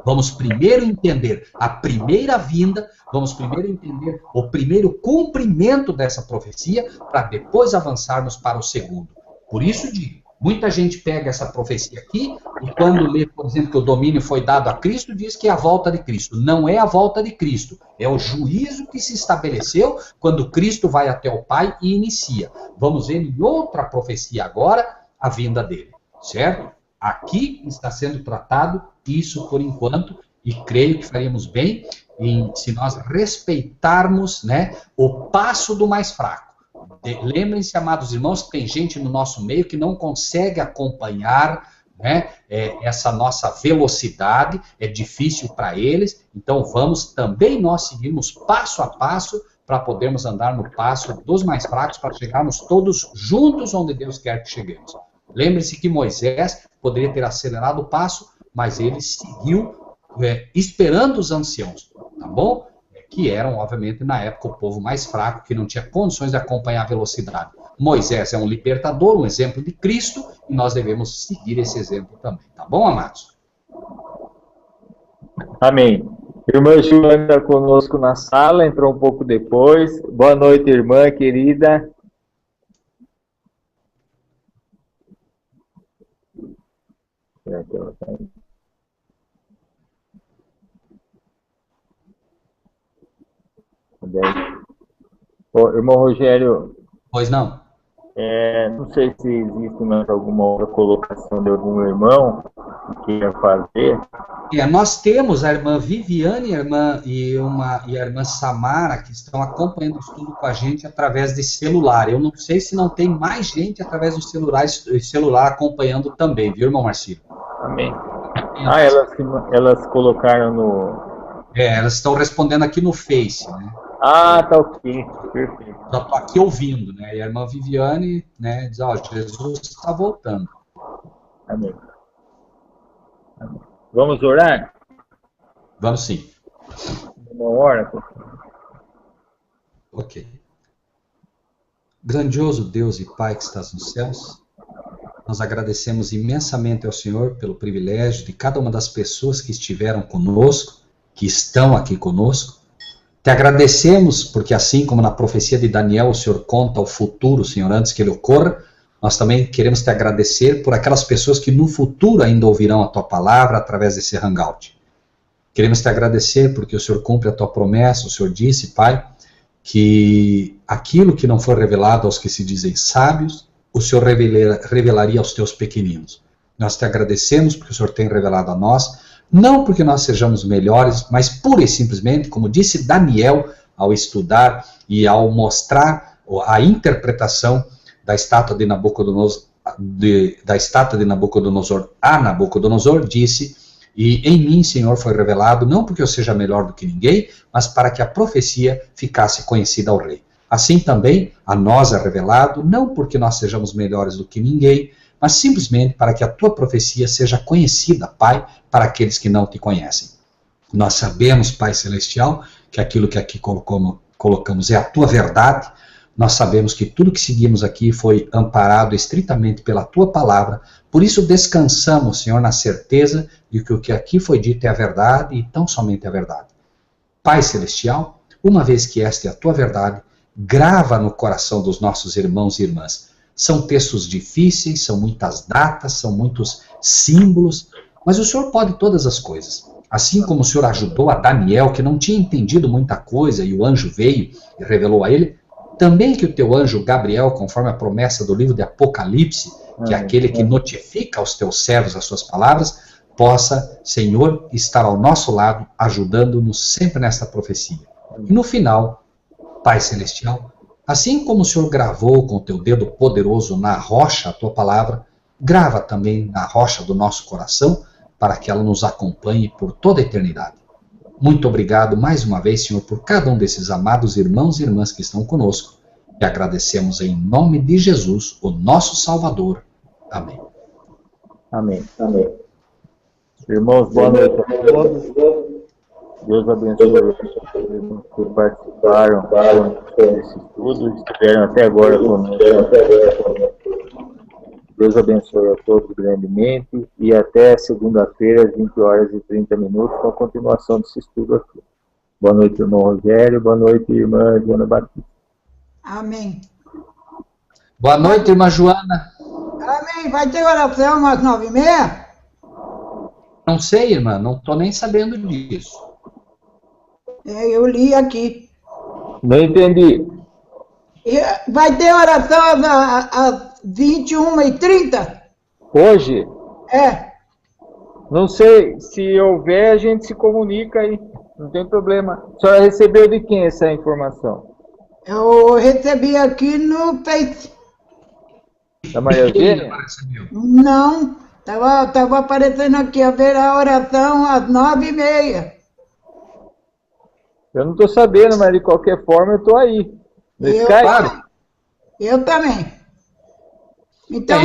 Vamos primeiro entender a primeira vinda, vamos primeiro entender o primeiro cumprimento dessa profecia, para depois avançarmos para o segundo. Por isso digo, muita gente pega essa profecia aqui, e quando lê, por exemplo, que o domínio foi dado a Cristo, diz que é a volta de Cristo. Não é a volta de Cristo, é o juízo que se estabeleceu quando Cristo vai até o Pai e inicia. Vamos ver em outra profecia agora a vinda dele, certo? Aqui está sendo tratado isso por enquanto, e creio que faríamos bem se nós respeitarmos, né, o passo do mais fraco. Lembrem-se, amados irmãos, que tem gente no nosso meio que não consegue acompanhar, né, essa nossa velocidade, é difícil para eles, então vamos também nós seguirmos passo a passo para podermos andar no passo dos mais fracos, para chegarmos todos juntos onde Deus quer que cheguemos. Lembre-se que Moisés poderia ter acelerado o passo, mas ele seguiu esperando os anciãos, tá bom? Que eram, obviamente, na época, o povo mais fraco, que não tinha condições de acompanhar a velocidade. Moisés é um libertador, um exemplo de Cristo, e nós devemos seguir esse exemplo também, tá bom, amados? Amém. Irmã Joana está conosco na sala, entrou um pouco depois. Boa noite, irmã querida. Irmão Rogério. Pois não? Não sei se existe mais alguma outra colocação de algum irmão que queira fazer. Nós temos a irmã Viviane e a irmã Samara, que estão acompanhando o estudo com a gente através de celular. Eu não sei se não tem mais gente através do celular acompanhando também, viu, irmão Marcílio? Amém. Elas colocaram no... elas estão respondendo aqui no Face, né? Ah, tá ok, perfeito. Já estou aqui ouvindo, né? E a irmã Viviane, né, diz, Jesus está voltando. Amém. Amém. Vamos orar? Vamos sim. Uma hora? Ok. Grandioso Deus e Pai que estás nos céus, nós agradecemos imensamente ao Senhor pelo privilégio de cada uma das pessoas que estiveram conosco, que estão aqui conosco. Te agradecemos porque, assim como na profecia de Daniel, o Senhor conta o futuro, Senhor, antes que ele ocorra, nós também queremos te agradecer por aquelas pessoas que no futuro ainda ouvirão a tua palavra através desse hangout. Queremos te agradecer porque o Senhor cumpre a tua promessa, o Senhor disse, Pai, que aquilo que não foi revelado aos que se dizem sábios, o Senhor revelaria aos teus pequeninos. Nós te agradecemos porque o Senhor tem revelado a nós, não porque nós sejamos melhores, mas pura e simplesmente, como disse Daniel, ao estudar e ao mostrar a interpretação da estátua de Nabucodonosor, a Nabucodonosor, disse: e em mim, Senhor, foi revelado, não porque eu seja melhor do que ninguém, mas para que a profecia ficasse conhecida ao rei. Assim também a nós é revelado, não porque nós sejamos melhores do que ninguém, mas simplesmente para que a tua profecia seja conhecida, Pai, para aqueles que não te conhecem. Nós sabemos, Pai Celestial, que aquilo que aqui colocamos é a tua verdade. Nós sabemos que tudo que seguimos aqui foi amparado estritamente pela tua palavra, por isso descansamos, Senhor, na certeza de que o que aqui foi dito é a verdade e tão somente a verdade. Pai Celestial, uma vez que esta é a tua verdade, grava no coração dos nossos irmãos e irmãs. São textos difíceis, são muitas datas, são muitos símbolos, mas o Senhor pode todas as coisas. Assim como o Senhor ajudou a Daniel, que não tinha entendido muita coisa, e o anjo veio e revelou a ele, também que o teu anjo Gabriel, conforme a promessa do livro de Apocalipse, que é aquele que notifica aos teus servos as suas palavras, possa, Senhor, estar ao nosso lado, ajudando-nos sempre nesta profecia. E no final, Pai Celestial, assim como o Senhor gravou com o teu dedo poderoso na rocha a tua palavra, grava também na rocha do nosso coração, para que ela nos acompanhe por toda a eternidade. Muito obrigado mais uma vez, Senhor, por cada um desses amados irmãos e irmãs que estão conosco. E agradecemos em nome de Jesus, o nosso Salvador. Amém. Amém. Amém. Irmãos, boa noite a todos. Deus abençoe os irmãos que participaram desse estudo, estiveram até agora conosco. Deus abençoe a todos grandemente e até segunda-feira, às 20h30, com a continuação desse estudo aqui. Boa noite, irmão Rogério. Boa noite, irmã Joana Batista. Amém. Boa noite, irmã Joana. Amém. Vai ter oração às 9h30? Não sei, irmã, não estou nem sabendo disso. Eu li aqui. Não entendi. Vai ter oração às 21h30? Hoje? É. Não sei, se houver, a gente se comunica aí, não tem problema. A senhora recebeu de quem essa informação? Eu recebi aqui no Face. Da Maria Eugênia? Não, tava aparecendo aqui, haverá oração às 9h30. Eu não estou sabendo, mas de qualquer forma eu estou aí. No Skype? Eu também. Então,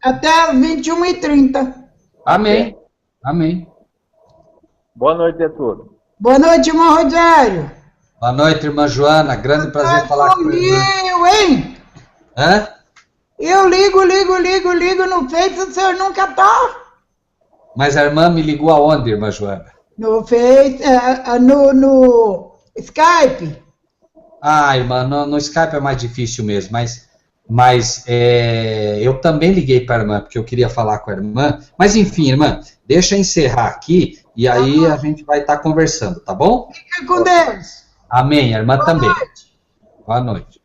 até às 21h30. Amém. Amém. Boa noite a todos. Boa noite, irmão Rogério. Boa noite, irmã Joana. Grande prazer falar com você. Hein? Hã? Eu ligo no Face, o senhor nunca tá. Mas a irmã me ligou aonde, irmã Joana? No Face, no Skype. Ah, irmã, no Skype é mais difícil mesmo, mas eu também liguei para a irmã, porque eu queria falar com a irmã. Mas enfim, irmã, deixa eu encerrar aqui e aí a gente vai estar conversando, tá bom? Fica com Deus. Amém, a irmã também. Noite. Boa noite.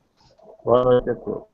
Boa noite a todos.